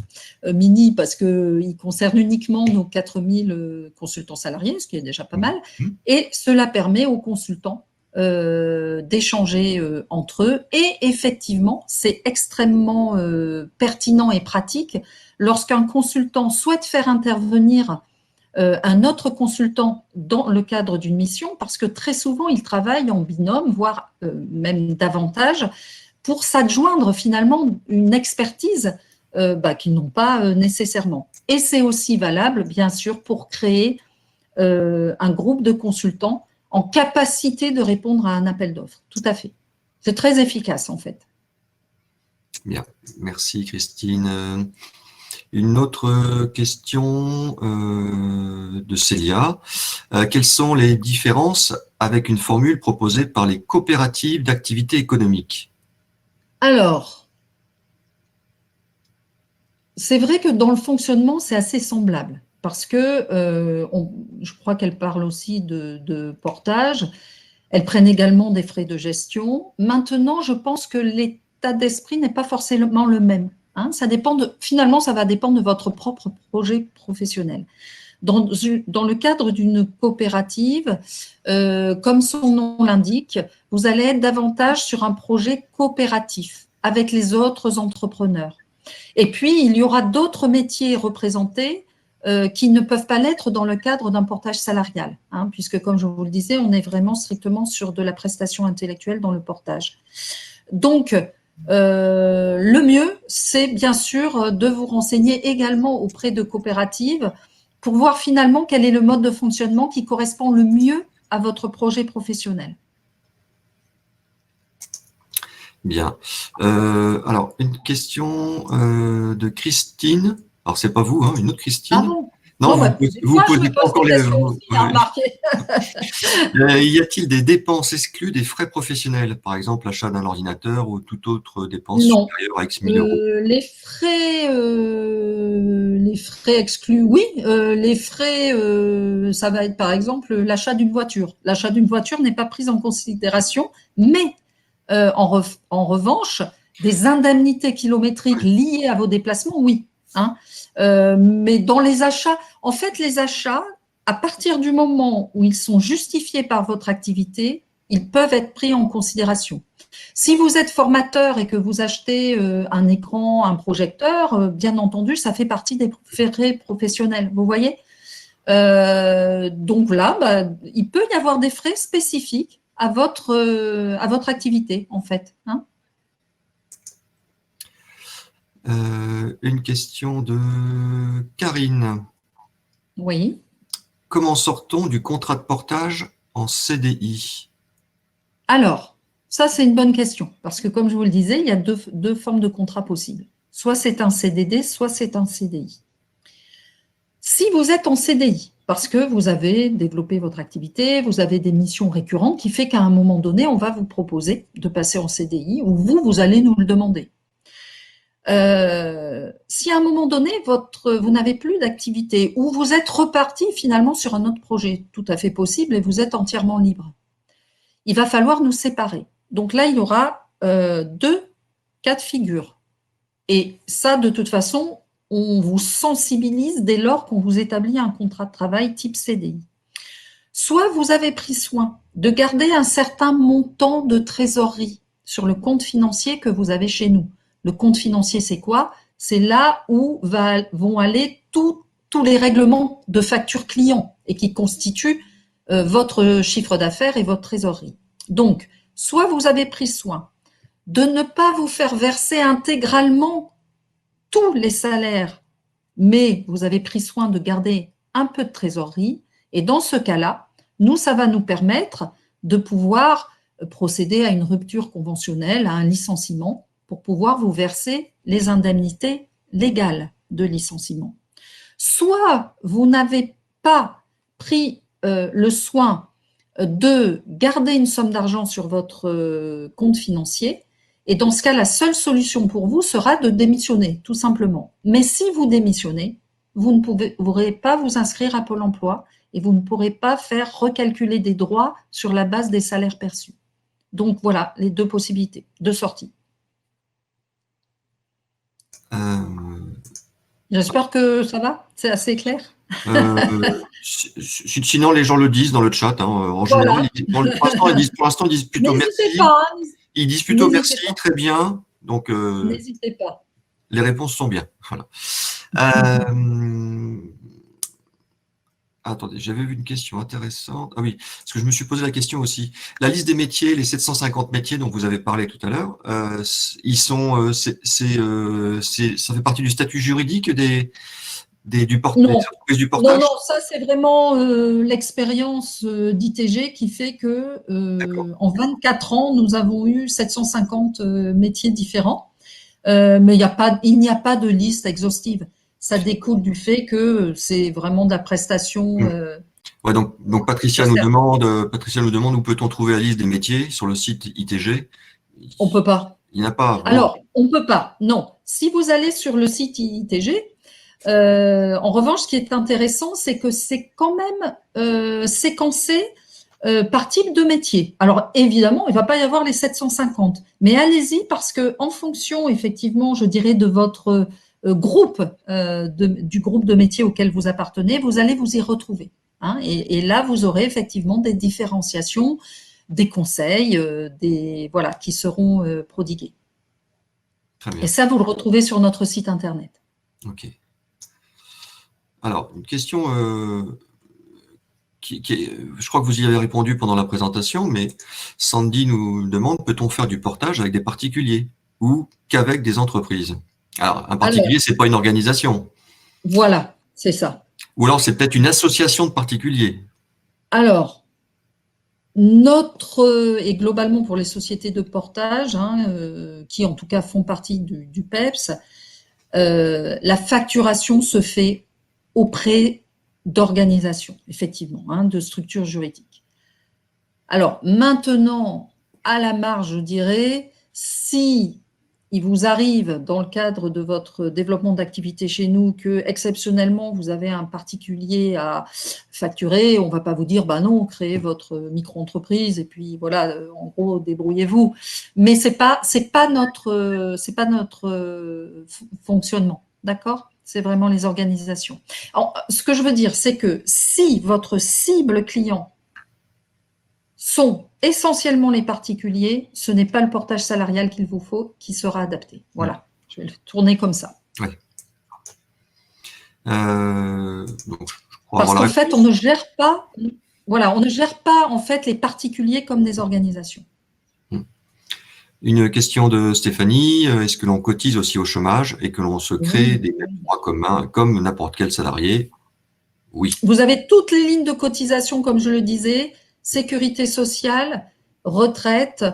mini parce qu'il concerne uniquement nos 4000 consultants salariés, ce qui est déjà pas mal, Mhm. et cela permet aux consultants d'échanger entre eux. Et effectivement, c'est extrêmement pertinent et pratique lorsqu'un consultant souhaite faire intervenir un autre consultant dans le cadre d'une mission, parce que très souvent, ils travaillent en binôme, voire même davantage, pour s'adjoindre finalement une expertise qu'ils n'ont pas nécessairement. Et c'est aussi valable, bien sûr, pour créer un groupe de consultants en capacité de répondre à un appel d'offres. Tout à fait. C'est très efficace, en fait. Bien, merci Christine. Une autre question de Célia. Quelles sont les différences avec une formule proposée par les coopératives d'activité économique? Alors, c'est vrai que dans le fonctionnement, c'est assez semblable. parce que je crois qu'elles parlent aussi de portage. Elles prennent également des frais de gestion. Maintenant, je pense que l'état d'esprit n'est pas forcément le même. Hein. Finalement, ça va dépendre de votre propre projet professionnel. Dans le cadre d'une coopérative, comme son nom l'indique, vous allez être davantage sur un projet coopératif avec les autres entrepreneurs. Et puis, il y aura d'autres métiers représentés qui ne peuvent pas l'être dans le cadre d'un portage salarial, hein, puisque, comme je vous le disais, on est vraiment strictement sur de la prestation intellectuelle dans le portage. Donc, le mieux, c'est bien sûr de vous renseigner également auprès de coopératives pour voir finalement quel est le mode de fonctionnement qui correspond le mieux à votre projet professionnel. Bien. Alors, une question de Christine. Alors, c'est pas vous, hein, une autre Christine. Ah bon? Non, bon, vous posez pas encore les... Aussi, y a-t-il des dépenses exclues des frais professionnels, par exemple l'achat d'un ordinateur ou toute autre dépense supérieure à X 1000 euros? Les frais exclus, oui. Les frais, ça va être par exemple l'achat d'une voiture. L'achat d'une voiture n'est pas pris en considération, mais en revanche, des indemnités kilométriques liées à vos déplacements, oui. Hein. Mais dans les achats, en fait, les achats, à partir du moment où ils sont justifiés par votre activité, ils peuvent être pris en considération. Si vous êtes formateur et que vous achetez un écran, un projecteur, bien entendu, ça fait partie des frais professionnels, vous voyez. Donc là, il peut y avoir des frais spécifiques à votre activité, en fait. Hein. Une question de Karine. Oui. Comment sort-on du contrat de portage en CDI? Alors, ça, c'est une bonne question, parce que comme je vous le disais, il y a deux formes de contrat possibles. Soit c'est un CDD, soit c'est un CDI. Si vous êtes en CDI, parce que vous avez développé votre activité, vous avez des missions récurrentes, qui fait qu'à un moment donné, on va vous proposer de passer en CDI, ou vous allez nous le demander. Si à un moment donné, vous n'avez plus d'activité, ou vous êtes reparti finalement sur un autre projet, tout à fait possible, et vous êtes entièrement libre, il va falloir nous séparer. Donc là, il y aura deux cas de figure. Et ça, de toute façon, on vous sensibilise dès lors qu'on vous établit un contrat de travail type CDI. Soit vous avez pris soin de garder un certain montant de trésorerie sur le compte financier que vous avez chez nous. Le compte financier, c'est quoi? C'est là où vont aller tous les règlements de facture client et qui constituent votre chiffre d'affaires et votre trésorerie. Donc, soit vous avez pris soin de ne pas vous faire verser intégralement tous les salaires, mais vous avez pris soin de garder un peu de trésorerie. Et dans ce cas-là, ça va nous permettre de pouvoir procéder à une rupture conventionnelle, à un licenciement, pour pouvoir vous verser les indemnités légales de licenciement. Soit vous n'avez pas pris le soin de garder une somme d'argent sur votre compte financier, et dans ce cas, la seule solution pour vous sera de démissionner, tout simplement. Mais si vous démissionnez, vous ne pourrez pas vous inscrire à Pôle emploi et vous ne pourrez pas faire recalculer des droits sur la base des salaires perçus. Donc voilà les deux possibilités de sortie. J'espère que ça va, c'est assez clair. Sinon, les gens le disent dans le chat. Hein, en général, pour l'instant, ils disent plutôt merci. Pas, ils disent plutôt merci, pas. Très bien. Donc, n'hésitez pas. Les réponses sont bien. Voilà. Attendez, j'avais vu une question intéressante. Ah oui, parce que je me suis posé la question aussi. La liste des métiers, les 750 métiers dont vous avez parlé tout à l'heure, ils sont, ça fait partie du statut juridique des entreprises du portage? Non, ça c'est vraiment l'expérience d'ITG qui fait que en 24 ans, nous avons eu 750 métiers différents, mais il n'y a pas de liste exhaustive. Ça découle du fait que c'est vraiment de la prestation. Ouais, donc Patricia nous demande où peut-on trouver la liste des métiers sur le site ITG? On peut pas. Il n'y en a pas. Alors, on peut pas. Non. Si vous allez sur le site ITG, En revanche, ce qui est intéressant, c'est que c'est quand même séquencé par type de métier. Alors évidemment, il ne va pas y avoir les 750, mais allez-y parce que en fonction, effectivement, je dirais de votre groupe, du groupe de métier auquel vous appartenez, vous allez vous y retrouver. Hein, et là, vous aurez effectivement des différenciations, des conseils, voilà, qui seront prodigués. Très bien. Et ça, vous le retrouvez sur notre site internet. Ok. Alors, une question je crois que vous y avez répondu pendant la présentation, mais Sandy nous demande, peut-on faire du portage avec des particuliers ou qu'avec des entreprises? Alors, un particulier, c'est pas une organisation. Voilà, c'est ça. Ou alors, c'est peut-être une association de particuliers. Alors, et globalement pour les sociétés de portage, hein, qui en tout cas font partie du PEPS, la facturation se fait auprès d'organisations, effectivement, hein, de structures juridiques. Alors maintenant, à la marge, je dirais, si il vous arrive dans le cadre de votre développement d'activité chez nous que exceptionnellement vous avez un particulier à facturer, on ne va pas vous dire bah non, créez votre micro-entreprise et puis voilà, en gros débrouillez-vous. Mais c'est pas notre fonctionnement, d'accord? C'est vraiment les organisations. Alors, ce que je veux dire, c'est que si votre cible client sont essentiellement les particuliers, ce n'est pas le portage salarial qu'il vous faut qui sera adapté. Voilà, je vais le tourner comme ça. Oui. Donc, parce qu'en fait, on ne gère pas, voilà, on ne gère pas en fait les particuliers comme des organisations. Une question de Stéphanie, est-ce que l'on cotise aussi au chômage et que l'on se crée des droits communs comme n'importe quel salarié? Oui. Vous avez toutes les lignes de cotisation, comme je le disais, sécurité sociale, retraite,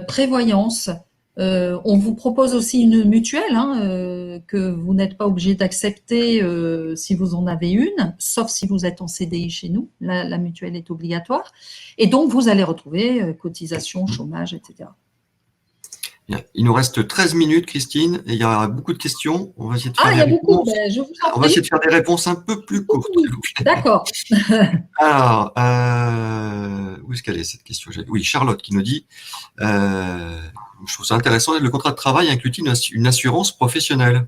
prévoyance. On vous propose aussi une mutuelle hein, que vous n'êtes pas obligé d'accepter si vous en avez une, sauf si vous êtes en CDI chez nous. La mutuelle est obligatoire. Et donc, vous allez retrouver cotisation, chômage, etc. Bien. Il nous reste 13 minutes, Christine, et il y a beaucoup de questions. On va essayer de faire il y a beaucoup. Ben, je vous en prie. On va essayer de faire des réponses un peu plus courtes. Oui, d'accord. Alors, où est-ce qu'elle est cette question? Oui, Charlotte qui nous dit, je trouve ça intéressant, le contrat de travail inclut-il une assurance professionnelle?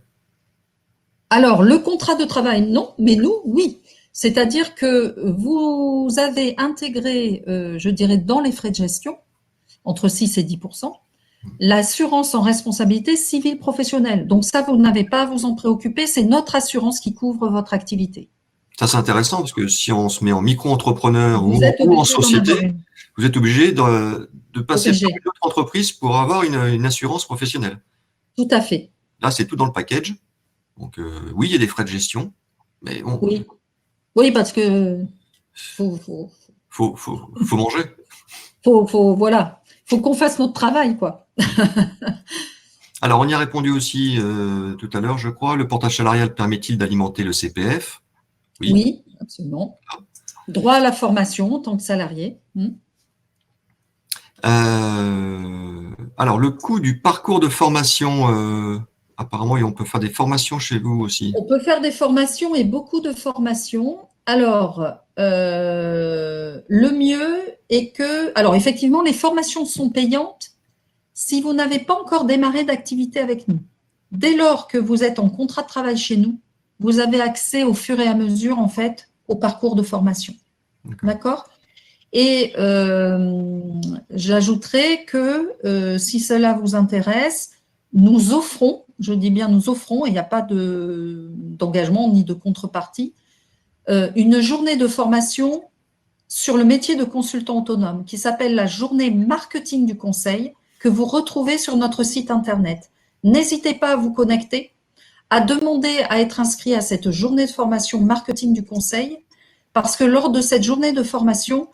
Alors, le contrat de travail, non, mais nous, oui. C'est-à-dire que vous avez intégré, je dirais, dans les frais de gestion, entre 6 et 10%, l'assurance en responsabilité civile professionnelle. Donc ça, vous n'avez pas à vous en préoccuper, c'est notre assurance qui couvre votre activité. Ça, c'est intéressant parce que si on se met en micro-entrepreneur ou en société, vous êtes obligé de passer par une autre entreprise pour avoir une assurance professionnelle. Tout à fait. Là, c'est tout dans le package. Donc, oui, il y a des frais de gestion, mais bon. Oui, parce que faut manger. Voilà. Faut qu'on fasse notre travail, quoi. Alors, on y a répondu aussi tout à l'heure, je crois. Le portage salarial permet-il d'alimenter le CPF? Oui, absolument. Droit à la formation en tant que salarié. Alors, le coût du parcours de formation, apparemment, on peut faire des formations chez vous aussi. On peut faire des formations et beaucoup de formations. Alors, le mieux est que… Alors, effectivement, les formations sont payantes si vous n'avez pas encore démarré d'activité avec nous. Dès lors que vous êtes en contrat de travail chez nous, vous avez accès au fur et à mesure, en fait, au parcours de formation. D'accord ? Et j'ajouterai que si cela vous intéresse, nous offrons, je dis bien nous offrons, il n'y a pas d'engagement ni de contrepartie, une journée de formation sur le métier de consultant autonome qui s'appelle la journée marketing du conseil que vous retrouvez sur notre site internet. N'hésitez pas à vous connecter, à demander à être inscrit à cette journée de formation marketing du conseil parce que lors de cette journée de formation,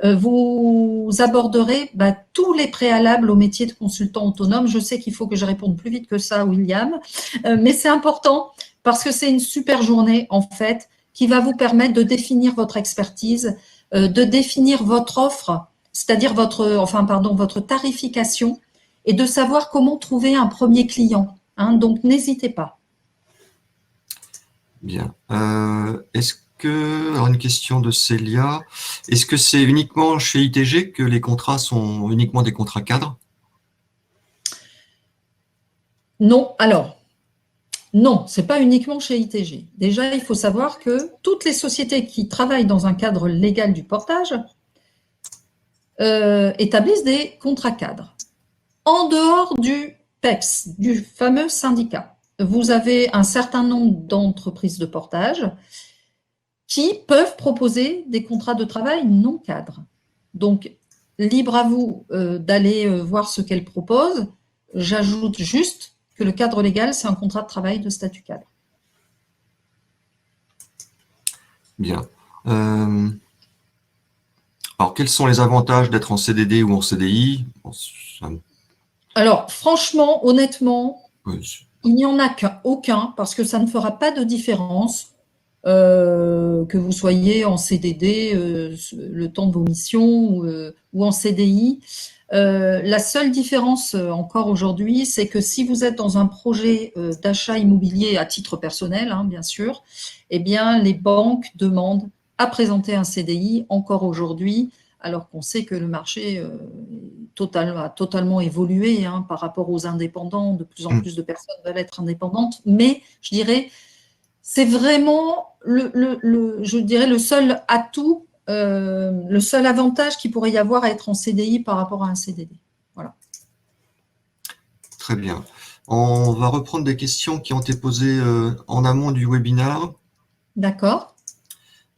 vous aborderez tous les préalables au métier de consultant autonome. Je sais qu'il faut que je réponde plus vite que ça, William, mais c'est important parce que c'est une super journée, en fait, qui va vous permettre de définir votre expertise, de définir votre offre, c'est-à-dire votre tarification et de savoir comment trouver un premier client. Hein, donc, n'hésitez pas. Bien. Alors une question de Célia, est-ce que c'est uniquement chez ITG que les contrats sont uniquement des contrats cadres? Non, alors, non, ce n'est pas uniquement chez ITG. Déjà, il faut savoir que toutes les sociétés qui travaillent dans un cadre légal du portage établissent des contrats cadres. En dehors du PEPS, du fameux syndicat, vous avez un certain nombre d'entreprises de portage qui peuvent proposer des contrats de travail non cadres. Donc, libre à vous d'aller voir ce qu'elles proposent. J'ajoute juste que le cadre légal, c'est un contrat de travail de statut cadre. Bien. Alors, quels sont les avantages d'être en CDD ou en CDI? Alors, franchement, honnêtement, Oui, il n'y en a aucun parce que ça ne fera pas de différence que vous soyez en CDD le temps de vos missions ou en CDI. La seule différence encore aujourd'hui, c'est que si vous êtes dans un projet d'achat immobilier à titre personnel, hein, bien sûr, eh bien, les banques demandent à présenter un CDI encore aujourd'hui, alors qu'on sait que le marché a totalement évolué hein, par rapport aux indépendants. De plus en plus de personnes veulent être indépendantes, mais je dirais c'est vraiment je dirais le seul atout, le seul avantage qu'il pourrait y avoir à être en CDI par rapport à un CDD. Voilà. très bien. On va reprendre des questions qui ont été posées en amont du webinaire. D'accord.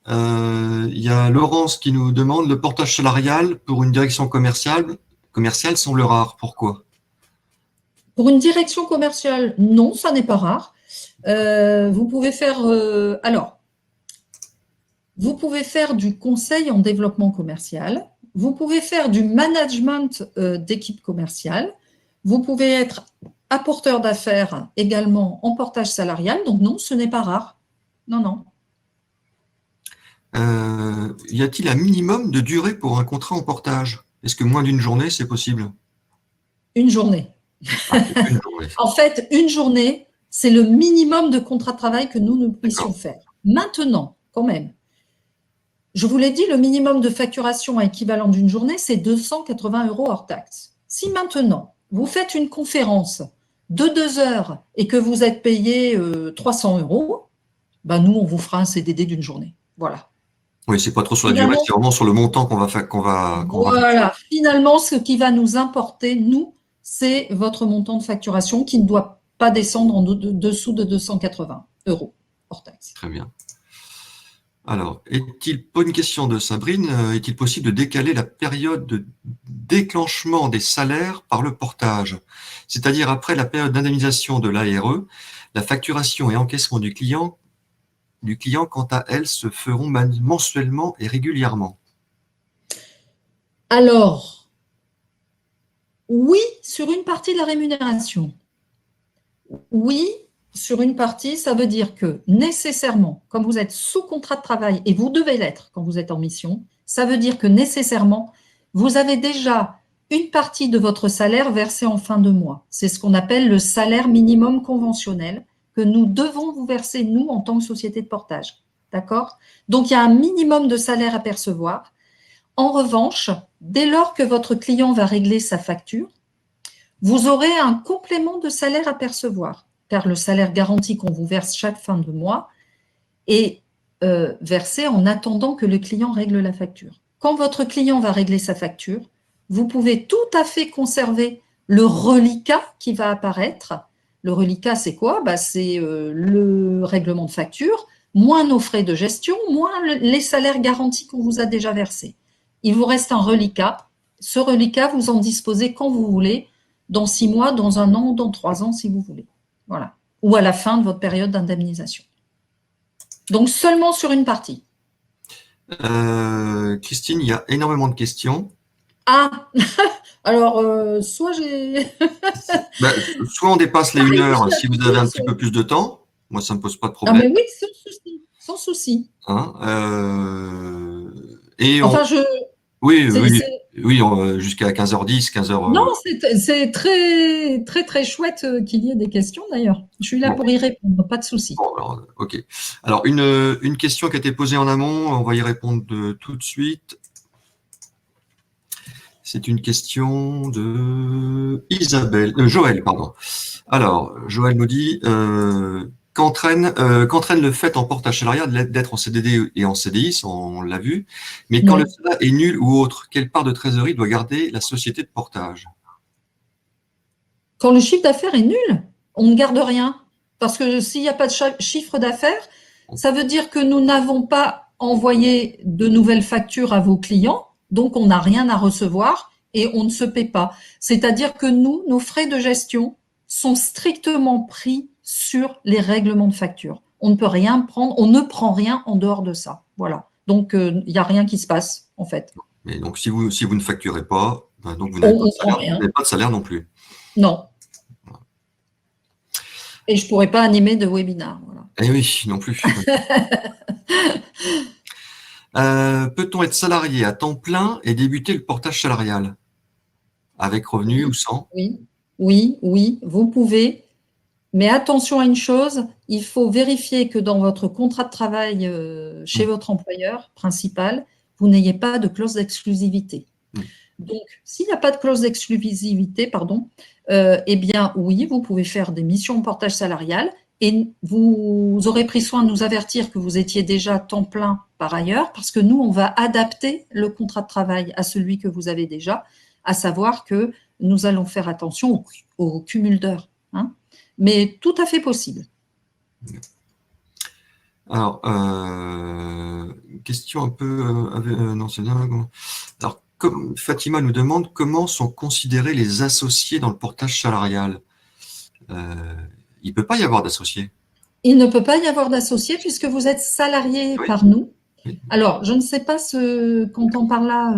Il y a Laurence qui nous demande le portage salarial pour une direction commerciale semble rare. Pourquoi? Pour une direction commerciale, non, ça n'est pas rare. Vous pouvez faire vous pouvez faire du conseil en développement commercial, vous pouvez faire du management d'équipe commerciale, vous pouvez être apporteur d'affaires également en portage salarial, donc non, ce n'est pas rare. Non, non. Y a-t-il un minimum de durée pour un contrat en portage? Est-ce que moins d'une journée, c'est possible? Une journée. Ah, une journée. En fait, une journée, c'est le minimum de contrat de travail que nous puissions D'accord. faire. Maintenant, quand même, je vous l'ai dit, le minimum de facturation équivalent d'une journée, c'est 280 € hors taxe. Si maintenant, vous faites une conférence de 2 heures et que vous êtes payé 300 €, ben nous, on vous fera un CDD d'une journée. Voilà. Oui, c'est pas trop sur la durée, Finalement, c'est vraiment sur le montant qu'on va faire, qu'on va facturer. voilà. Finalement, ce qui va nous importer, nous, c'est votre montant de facturation qui ne doit pas descendre en dessous de 280 € hors taxe. Très bien. Alors, pour une question de Sabrine, est-il possible de décaler la période de déclenchement des salaires par le portage? C'est-à-dire après la période d'indemnisation de l'ARE, la facturation et encaissement du client, quant à elles, se feront mensuellement et régulièrement. Alors, oui, sur une partie de la rémunération. Oui, sur une partie, ça veut dire que nécessairement, comme vous êtes sous contrat de travail, et vous devez l'être quand vous êtes en mission, ça veut dire que nécessairement, vous avez déjà une partie de votre salaire versé en fin de mois. C'est ce qu'on appelle le salaire minimum conventionnel que nous devons vous verser, nous, en tant que société de portage. D'accord? Donc, il y a un minimum de salaire à percevoir. En revanche, dès lors que votre client va régler sa facture, vous aurez un complément de salaire à percevoir, car le salaire garanti qu'on vous verse chaque fin de mois est versé en attendant que le client règle la facture. Quand votre client va régler sa facture, vous pouvez tout à fait conserver le reliquat qui va apparaître. Le reliquat, c'est quoi? C'est le règlement de facture, moins nos frais de gestion, moins les salaires garantis qu'on vous a déjà versés. Il vous reste un reliquat. Ce reliquat, vous en disposez quand vous voulez, dans 6 mois, dans 1 an, dans 3 ans, si vous voulez. Voilà. Ou à la fin de votre période d'indemnisation. Donc, seulement sur une partie. Christine, il y a énormément de questions. Ah, alors, soit j'ai… Soit on dépasse les 1 heure si vous avez un petit peu plus de temps. Moi, ça ne me pose pas de Ah, problème. mais oui, sans souci. Sans souci. Hein, Enfin, je… oui, oui, oui, jusqu'à 15h10, 15h. Non, c'est très, très, très chouette qu'il y ait des questions d'ailleurs. Je suis là Bon, pour y répondre, pas de souci. bon, alors, ok. Alors, une question qui a été posée en amont, on va y répondre tout de suite. C'est une question de Joël, pardon. Alors, Joël nous dit qu'entraîne le fait en portage salarial d'être en CDD et en CDI, ça, on l'a vu, mais quand le Ouais. salaire est nul ou autre, quelle part de trésorerie doit garder la société de portage? Quand le chiffre d'affaires est nul, on ne garde rien. Parce que s'il n'y a pas de chiffre d'affaires, ça veut dire que nous n'avons pas envoyé de nouvelles factures à vos clients, donc on n'a rien à recevoir et on ne se paie pas. C'est-à-dire que nous, nos frais de gestion sont strictement pris sur les règlements de facture. On ne peut rien prendre, on ne prend rien en dehors de ça. Voilà. Donc, il n'y a rien qui se passe, en fait. Mais donc, si vous ne facturez pas, ben, donc vous On n'avez pas ne de prend salaire, vous rien. n'avez pas de salaire non plus. Non. Et je ne pourrais pas animer de webinar. Voilà. Eh oui, non plus. Peut-on être salarié à temps plein et débuter le portage salarial avec revenu ou Oui, sans? oui, oui, oui, vous pouvez. Mais attention à une chose, il faut vérifier que dans votre contrat de travail chez Mm, votre employeur principal, vous n'ayez pas de clause d'exclusivité. mm. Donc, s'il n'y a pas de clause d'exclusivité, pardon, eh bien, oui, vous pouvez faire des missions en portage salarial et vous aurez pris soin de nous avertir que vous étiez déjà à temps plein par ailleurs, parce que nous, on va adapter le contrat de travail à celui que vous avez déjà, à savoir que nous allons faire attention au cumul d'heures, hein, mais tout à fait possible. Alors, question un peu, non, c'est bien. Alors, comme Fatima nous demande comment sont considérés les associés dans le portage salarial. Il ne peut pas y avoir d'associés. Il ne peut pas y avoir d'associé puisque vous êtes salarié Oui, par nous. oui. Alors, je ne sais pas ce qu'entend par là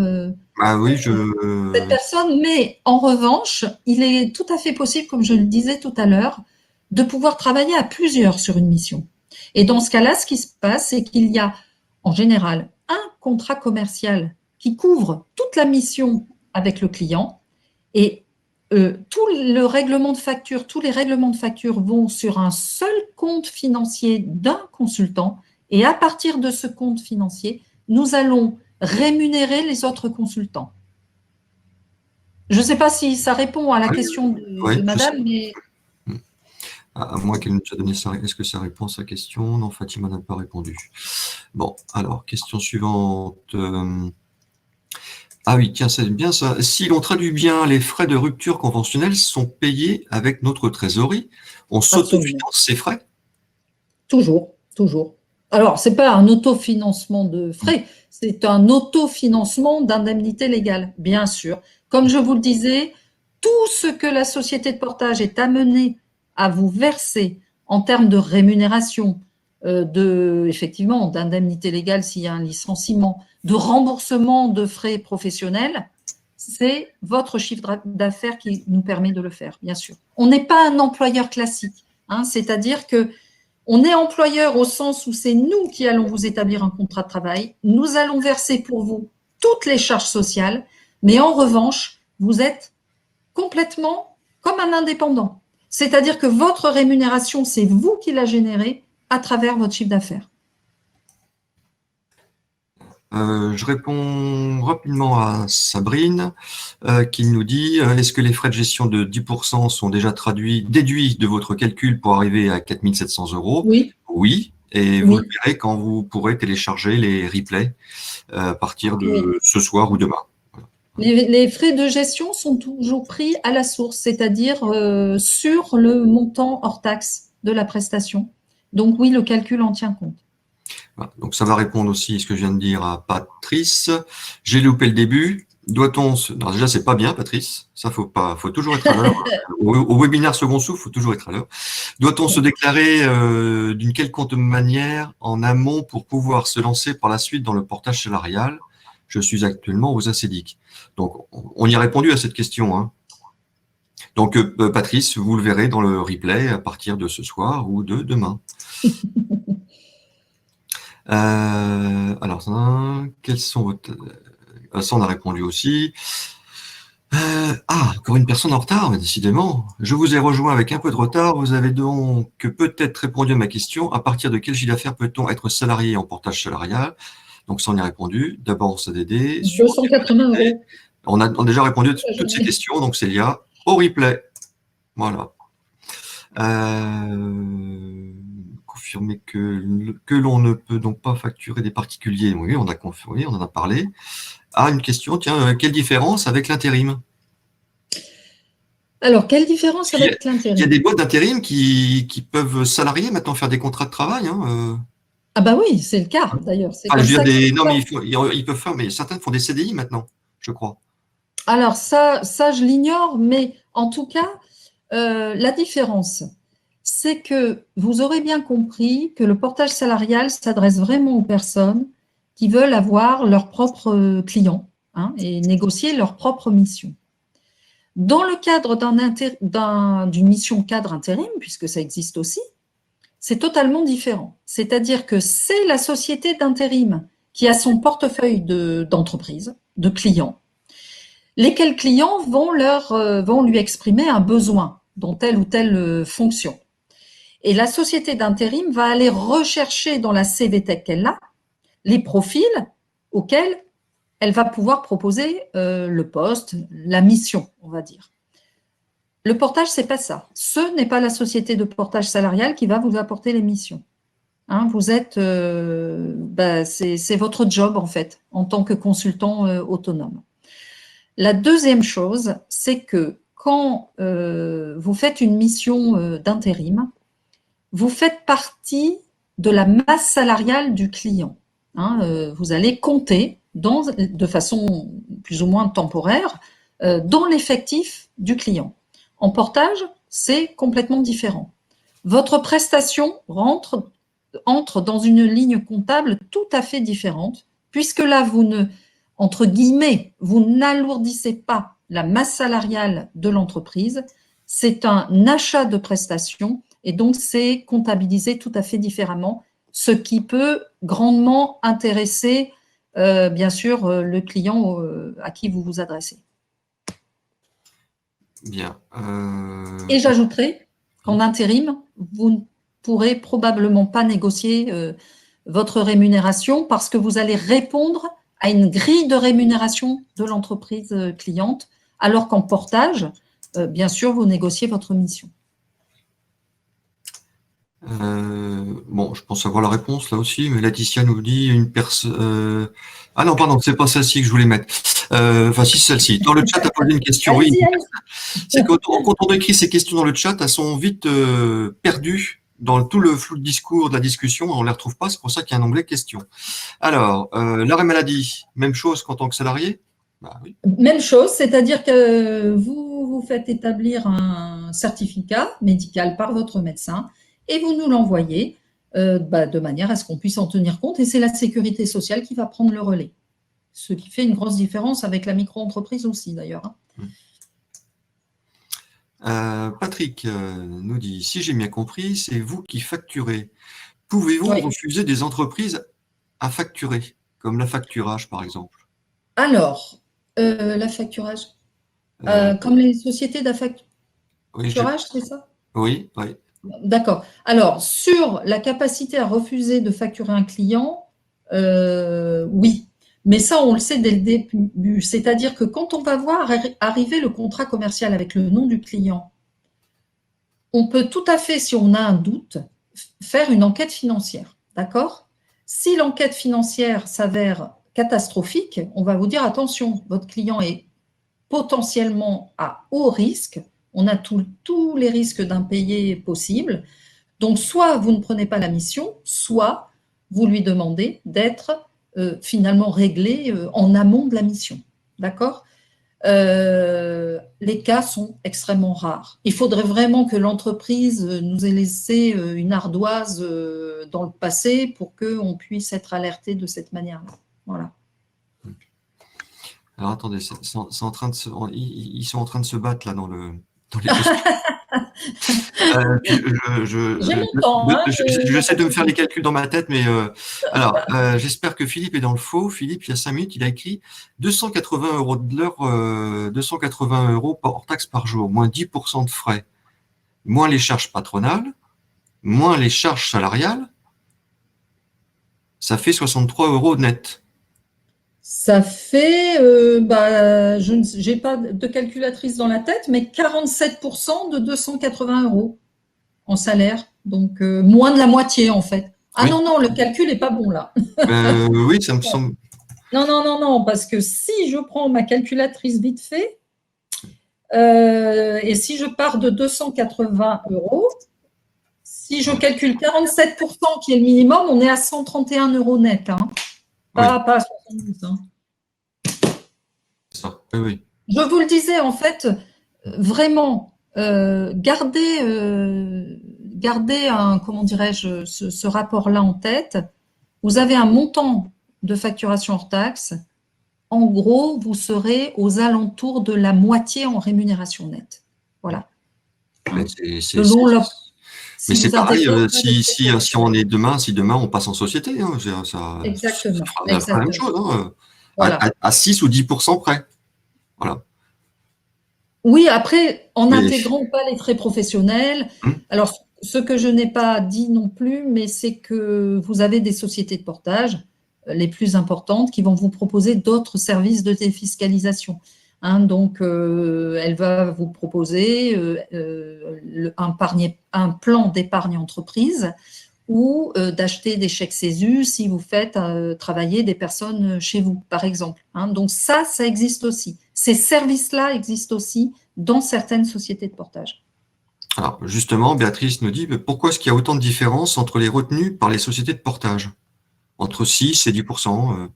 Ah oui, cette personne, mais en revanche, il est tout à fait possible, comme je le disais tout à l'heure, de pouvoir travailler à plusieurs sur une mission. Et dans ce cas-là, ce qui se passe, c'est qu'il y a en général un contrat commercial qui couvre toute la mission avec le client et tout le règlement de facture, tous les règlements de facture vont sur un seul compte financier d'un consultant et à partir de ce compte financier, nous allons rémunérer les autres consultants. Je ne sais pas si ça répond à la oui, question oui, de je sais. madame, mais À moins qu'elle nous ait donné est-ce que ça répond à sa question? Non, Fatima n'a pas répondu. Bon, alors, question suivante. Ah oui, tiens, c'est bien ça. Si l'on traduit bien, les frais de rupture conventionnelle sont payés avec notre trésorerie. On absolument. s'autofinance ces frais? Toujours, toujours. Alors, ce n'est pas un autofinancement de Mm. frais, c'est un autofinancement d'indemnité légale, bien sûr. Comme je vous le disais, tout ce que la société de portage est amenée à vous verser en termes de rémunération, effectivement, d'indemnité légale s'il y a un licenciement, de remboursement de frais professionnels, c'est votre chiffre d'affaires qui nous permet de le faire, bien sûr. On n'est pas un employeur classique, hein, c'est-à-dire que on est employeur au sens où c'est nous qui allons vous établir un contrat de travail. Nous allons verser pour vous toutes les charges sociales, mais en revanche, vous êtes complètement comme un indépendant. C'est-à-dire que votre rémunération, c'est vous qui la générez à travers votre chiffre d'affaires. Je réponds rapidement à Sabrine qui nous dit est-ce que les frais de gestion de 10% sont déjà déduits de votre calcul pour arriver à 4 700 €? Oui, Oui, et vous le oui, verrez quand vous pourrez télécharger les replays à partir oui. de ce soir ou demain. Les frais de gestion sont toujours pris à la source, c'est-à-dire sur le montant hors taxe de la prestation. Donc oui, le calcul en tient compte. Voilà. Donc ça va répondre aussi à ce que je viens de dire à Patrice. J'ai loupé le début. Doit-on se... Non, déjà, c'est pas bien, Patrice. Ça, faut toujours être à l'heure. Au webinaire Second Souffle, faut toujours être à l'heure. Doit-on se déclarer d'une quelconque manière en amont pour pouvoir se lancer par la suite dans le portage salarial? Je suis actuellement aux ACDIC. Donc, on y a répondu à cette question, hein. Donc, Patrice, vous le verrez dans le replay à partir de ce soir ou de demain. Alors, quels sont Ça, on a répondu aussi. Encore une personne en retard, mais décidément. Je vous ai rejoint avec un peu de retard. Vous avez donc peut-être répondu à ma question. À partir de quel chiffre d'affaires peut-on être salarié en portage salarial? Donc, ça, on y a répondu. D'abord, CDD. Suivant, 280 €. on a déjà répondu à La toutes ces journée. questions. Donc, c'est lié au replay. Voilà. Confirmer que l'on ne peut donc pas facturer des particuliers. Oui, on a confirmé, on en a parlé. Une question, tiens, quelle différence avec l'intérim? Alors, quelle différence Il y a, avec il y a l'intérim? des boîtes d'intérim qui peuvent salarier maintenant faire des contrats de travail. Ah bah oui, c'est le cas d'ailleurs. C'est Enfin, comme je veux ça dire que ça des, se non, mais passe. ils peuvent faire, mais certaines font des CDI maintenant, je crois. Alors ça je l'ignore, mais en tout cas, la différence, c'est que vous aurez bien compris que le portage salarial s'adresse vraiment aux personnes qui veulent avoir leurs propres clients, hein, et négocier leurs propres missions. Dans le cadre d'une mission cadre intérim, puisque ça existe aussi, c'est totalement différent. C'est-à-dire que c'est la société d'intérim qui a son portefeuille d'entreprise, de clients, lesquels clients vont lui exprimer un besoin dans telle ou telle fonction. Et la société d'intérim va aller rechercher dans la CVTech qu'elle a les profils auxquels elle va pouvoir proposer le poste, la mission, on va dire. Le portage, c'est pas ça. Ce n'est pas la société de portage salarial qui va vous apporter les missions. Hein, vous êtes, c'est votre job en fait, en tant que consultant autonome. La deuxième chose, c'est que quand vous faites une mission d'intérim, vous faites partie de la masse salariale du client. Hein, vous allez compter de façon plus ou moins temporaire dans l'effectif du client. En portage, c'est complètement différent. Votre prestation entre dans une ligne comptable tout à fait différente, puisque là, entre guillemets, vous n'alourdissez pas la masse salariale de l'entreprise, c'est un achat de prestations et donc c'est comptabilisé tout à fait différemment, ce qui peut grandement intéresser, bien sûr, le client à qui vous vous adressez. Bien. Et j'ajouterai qu'en intérim, vous ne pourrez probablement pas négocier votre rémunération parce que vous allez répondre à une grille de rémunération de l'entreprise cliente, alors qu'en portage, bien sûr, vous négociez votre mission. Bon, je pense avoir la réponse là aussi, mais Laetitia nous dit une personne. Ah non, pardon, c'est pas celle-ci que je voulais mettre. Enfin, si, celle-ci. Dans le chat, tu as posé une question. Oui, Allez-y, allez-y. c'est que quand on écrit ces questions dans le chat, elles sont vite perdues dans tout le flou de discours, de la discussion. On ne les retrouve pas, c'est pour ça qu'il y a un onglet questions. Alors, l'arrêt maladie, même chose qu'en tant que salarié? Bah oui. Même chose, c'est-à-dire que vous vous faites établir un certificat médical par votre médecin et vous nous l'envoyez de manière à ce qu'on puisse en tenir compte et c'est la sécurité sociale qui va prendre le relais. Ce qui fait une grosse différence avec la micro-entreprise aussi d'ailleurs. Patrick nous dit, si j'ai bien compris, c'est vous qui facturez. Pouvez-vous Oui. refuser des entreprises à facturer, comme l'affacturage par exemple? Alors, l'affacturage, Euh, comme les sociétés d'affacturage, oui, c'est ça? oui, oui. D'accord. Alors, sur la capacité à refuser de facturer un client, oui. Mais ça, on le sait dès le début. C'est-à-dire que quand on va voir arriver le contrat commercial avec le nom du client, on peut tout à fait, si on a un doute, faire une enquête financière. D'accord? Si l'enquête financière s'avère catastrophique, on va vous dire attention, votre client est potentiellement à haut risque. On a tous les risques d'impayés possibles. Donc, soit vous ne prenez pas la mission, soit vous lui demandez d'être finalement réglé en amont de la mission. D'accord? Les cas sont extrêmement rares. Il faudrait vraiment que l'entreprise nous ait laissé une ardoise dans le passé pour qu'on puisse être alerté de cette manière-là. Voilà. Alors attendez, c'est en train de ils sont en train de se battre là dans les questions. Puis J'ai mon temps, hein, j'essaie de me faire les calculs dans ma tête, mais alors, j'espère que Philippe est dans le faux. Philippe, il y a 5 minutes, il a écrit 280 € de l'heure, 280 € hors taxe par jour, moins 10% de frais, moins les charges patronales, moins les charges salariales, ça fait 63 € net. Ça fait, je n'ai pas de calculatrice dans la tête, mais 47% de 280 € en salaire. Donc, moins de la moitié, en fait. Ah Oui, non, non, le calcul n'est pas bon là. oui, ça me semble. Non, non, non, non, parce que si je prends ma calculatrice vite fait, et si je pars de 280 €, si je calcule 47% qui est le minimum, on est à 131 € net, hein. Oui, Pas à 70, hein. ça. Oui, oui. Je vous le disais, en fait, vraiment, gardez un, comment dirais-je, ce rapport-là en tête. Vous avez un montant de facturation hors taxe. En gros, vous serez aux alentours de la moitié en rémunération nette. Voilà. Mais Hein. Selon mais si c'est vous avez pareil, d'autres si on est demain, si demain on passe en société, hein, ça Exactement, fera la même exactement. chose, hein, Voilà. à 6 ou 10% près. Voilà. Oui, après, en Mais intégrant ou pas les frais professionnels, hum, alors ce que je n'ai pas dit non plus, mais c'est que vous avez des sociétés de portage, les plus importantes, qui vont vous proposer d'autres services de défiscalisation. Hein, donc, elle va vous proposer un plan d'épargne entreprise ou d'acheter des chèques CESU si vous faites travailler des personnes chez vous, par exemple. Hein. Donc ça existe aussi. Ces services-là existent aussi dans certaines sociétés de portage. alors justement, Béatrice nous dit, mais pourquoi est-ce qu'il y a autant de différences entre les retenues par les sociétés de portage? Entre 6 et 10%.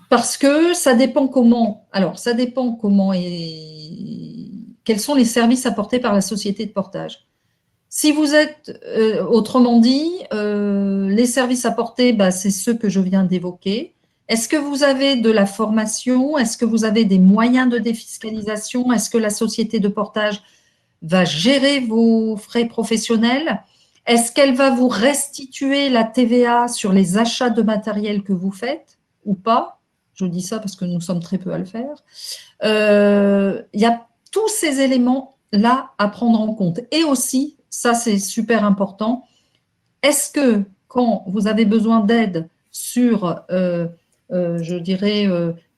Parce que ça dépend comment. Alors, ça dépend comment et quels sont les services apportés par la société de portage. Si vous êtes, autrement dit, les services apportés, bah, c'est ceux que je viens d'évoquer. Est-ce que vous avez de la formation? Est-ce que vous avez des moyens de défiscalisation? Est-ce que la société de portage va gérer vos frais professionnels? Est-ce qu'elle va vous restituer la TVA sur les achats de matériel que vous faites ou pas? Je dis ça parce que nous sommes très peu à le faire. Il y a tous ces éléments-là à prendre en compte. Et aussi, ça c'est super important, est-ce que quand vous avez besoin d'aide sur, je dirais,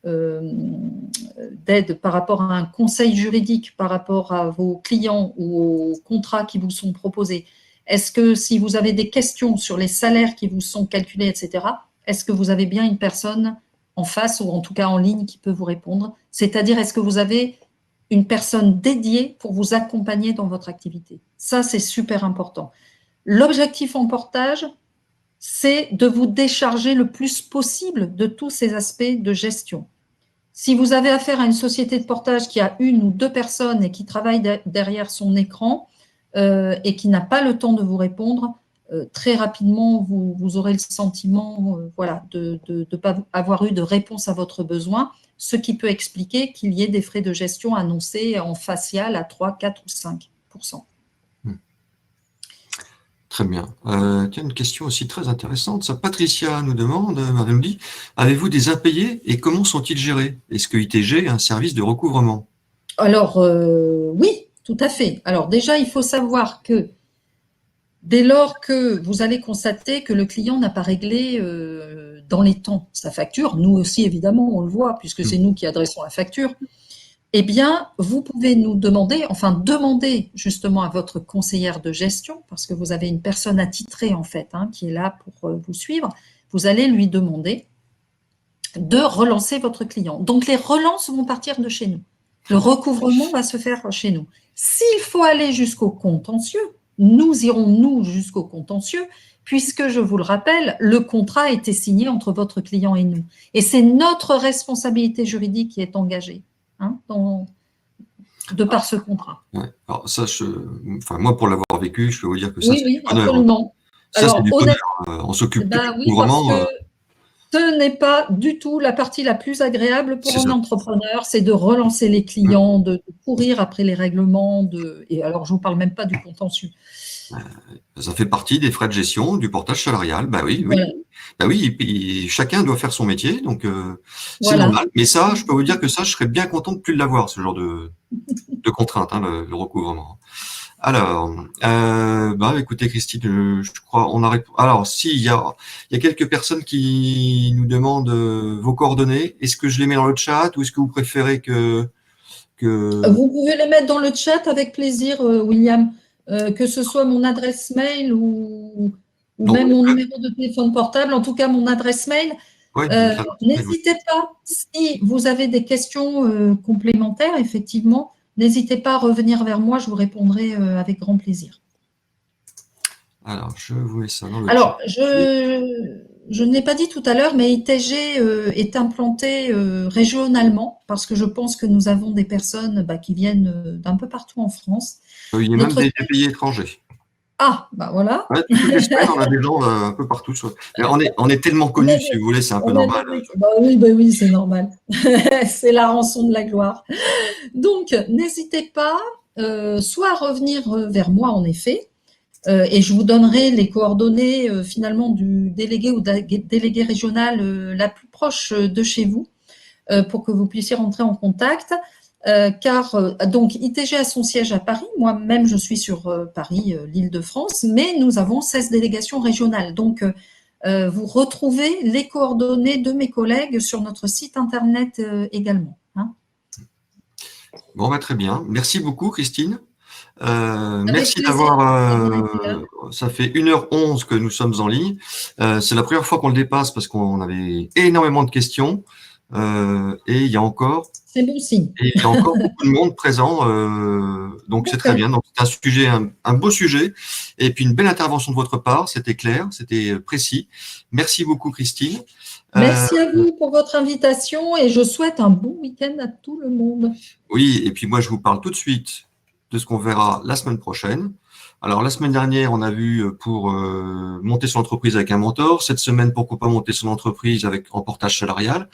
d'aide par rapport à un conseil juridique, par rapport à vos clients ou aux contrats qui vous sont proposés, est-ce que si vous avez des questions sur les salaires qui vous sont calculés, etc., est-ce que vous avez bien une personne en face ou en tout cas en ligne qui peut vous répondre? C'est-à-dire, est-ce que vous avez une personne dédiée pour vous accompagner dans votre activité? Ça, c'est super important. L'objectif en portage, c'est de vous décharger le plus possible de tous ces aspects de gestion. Si vous avez affaire à une société de portage qui a une ou deux personnes et qui travaille derrière son écran et qui n'a pas le temps de vous répondre, très rapidement, vous aurez le sentiment voilà, de ne pas avoir eu de réponse à votre besoin, ce qui peut expliquer qu'il y ait des frais de gestion annoncés en facial à 3, 4 ou 5%. Très bien. Tiens, une question aussi très intéressante. Ça, Patricia nous demande, elle nous dit, avez-vous des impayés et comment sont-ils gérés? Est-ce que ITG a un service de recouvrement? Alors, oui, tout à fait. Alors déjà, il faut savoir que dès lors que vous allez constater que le client n'a pas réglé dans les temps sa facture, nous aussi évidemment on le voit puisque c'est nous qui adressons la facture, eh bien vous pouvez nous demander, enfin demander justement à votre conseillère de gestion, parce que vous avez une personne attitrée en fait qui est là pour vous suivre, vous allez lui demander de relancer votre client. Donc les relances vont partir de chez nous. Le recouvrement va se faire chez nous. S'il faut aller jusqu'au contentieux, nous irons, nous, jusqu'au contentieux, puisque, je vous le rappelle, le contrat a été signé entre votre client et nous. Et c'est notre responsabilité juridique qui est engagée de par ce contrat. Ouais. Alors ça, enfin, moi, pour l'avoir vécu, je peux vous dire que ça, Oui, c'est du oui, bonheur. absolument. Ça, c'est Alors, du bonheur. honnêtement, On s'occupe du oui, parce recouvrement. que Ce n'est pas du tout la partie la plus agréable pour un entrepreneur, c'est de relancer les clients, de courir après les règlements, et alors je ne vous parle même pas du contentieux. Ça fait partie des frais de gestion du portage salarial. Bah oui, Voilà. oui. Bah oui, et chacun doit faire son métier, donc c'est Voilà. normal. Mais ça, je peux vous dire que ça, je serais bien content de plus l'avoir, ce genre de contrainte, hein, le recouvrement. Alors, bah écoutez Christine, je crois on a alors si il y a quelques personnes qui nous demandent vos coordonnées. Est-ce que je les mets dans le chat ou est-ce que vous préférez que Vous pouvez les mettre dans le chat avec plaisir, William, que ce soit mon adresse mail ou donc, même mon numéro de téléphone portable, en tout cas mon adresse mail. ouais, N'hésitez pas, si vous avez des questions complémentaires, effectivement, n'hésitez pas à revenir vers moi, je vous répondrai avec grand plaisir. Alors, je vous mets ça dans le Alors, chat. je ne l'ai pas dit tout à l'heure, mais ITG est implanté régionalement parce que je pense que nous avons des personnes qui viennent d'un peu partout en France. Il y a même des pays étrangers. Ah, bah voilà. Ouais, toutes les semaines, on a des gens un peu partout. Mais on est tellement connus, si vous voulez, c'est un peu normal. Bah oui, c'est normal. C'est la rançon de la gloire. Donc, n'hésitez pas soit à revenir vers moi, en effet, et je vous donnerai les coordonnées finalement du délégué ou délégué régional la plus proche de chez vous pour que vous puissiez rentrer en contact. Car donc ITG a son siège à Paris, moi-même je suis sur Paris, l'Île-de-France, mais nous avons 16 délégations régionales. Donc vous retrouvez les coordonnées de mes collègues sur notre site internet également. Hein. Bon, bah, très bien. Merci beaucoup, Christine. Avec merci plaisir. Ça fait 1h11 que nous sommes en ligne. C'est la première fois qu'on le dépasse parce qu'on avait énormément de questions. Et il y a encore c'est bon signe. Et il y a encore beaucoup de monde présent, donc c'est très bien. Donc c'est un sujet, un beau sujet, et puis une belle intervention de votre part. C'était clair, c'était précis. Merci beaucoup, Christine. Merci à vous pour votre invitation et je souhaite un bon week-end à tout le monde. Oui, et puis moi je vous parle tout de suite de ce qu'on verra la semaine prochaine. Alors la semaine dernière, on a vu pour monter son entreprise avec un mentor. Cette semaine, pourquoi pas monter son entreprise en portage salarial.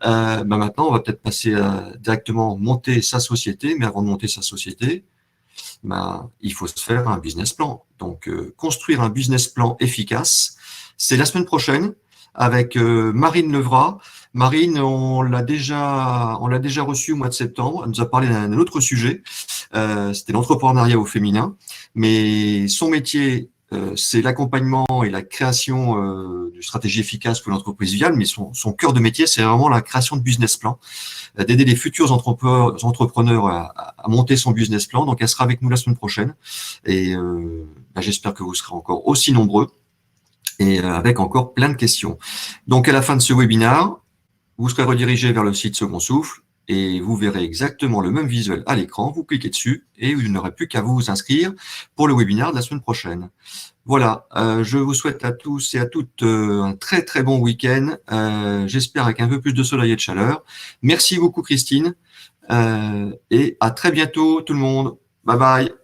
Maintenant, on va peut-être passer directement monter sa société, mais avant de monter sa société, il faut se faire un business plan. Donc, construire un business plan efficace, c'est la semaine prochaine avec Marine Levrat. Marine, on l'a déjà reçue au mois de septembre. Elle nous a parlé d'un autre sujet. C'était l'entrepreneuriat au féminin, mais son métier c'est l'accompagnement et la création de stratégies efficaces pour l'entreprise viable, mais son cœur de métier, c'est vraiment la création de business plan, d'aider les futurs entrepreneurs à monter son business plan. Donc, elle sera avec nous la semaine prochaine et j'espère que vous serez encore aussi nombreux et avec encore plein de questions. Donc, à la fin de ce webinaire, vous serez redirigé vers le site Second Souffle et vous verrez exactement le même visuel à l'écran. Vous cliquez dessus et vous n'aurez plus qu'à vous inscrire pour le webinaire de la semaine prochaine. Voilà, je vous souhaite à tous et à toutes un très très bon week-end. J'espère avec un peu plus de soleil et de chaleur. Merci beaucoup Christine et à très bientôt tout le monde. Bye bye.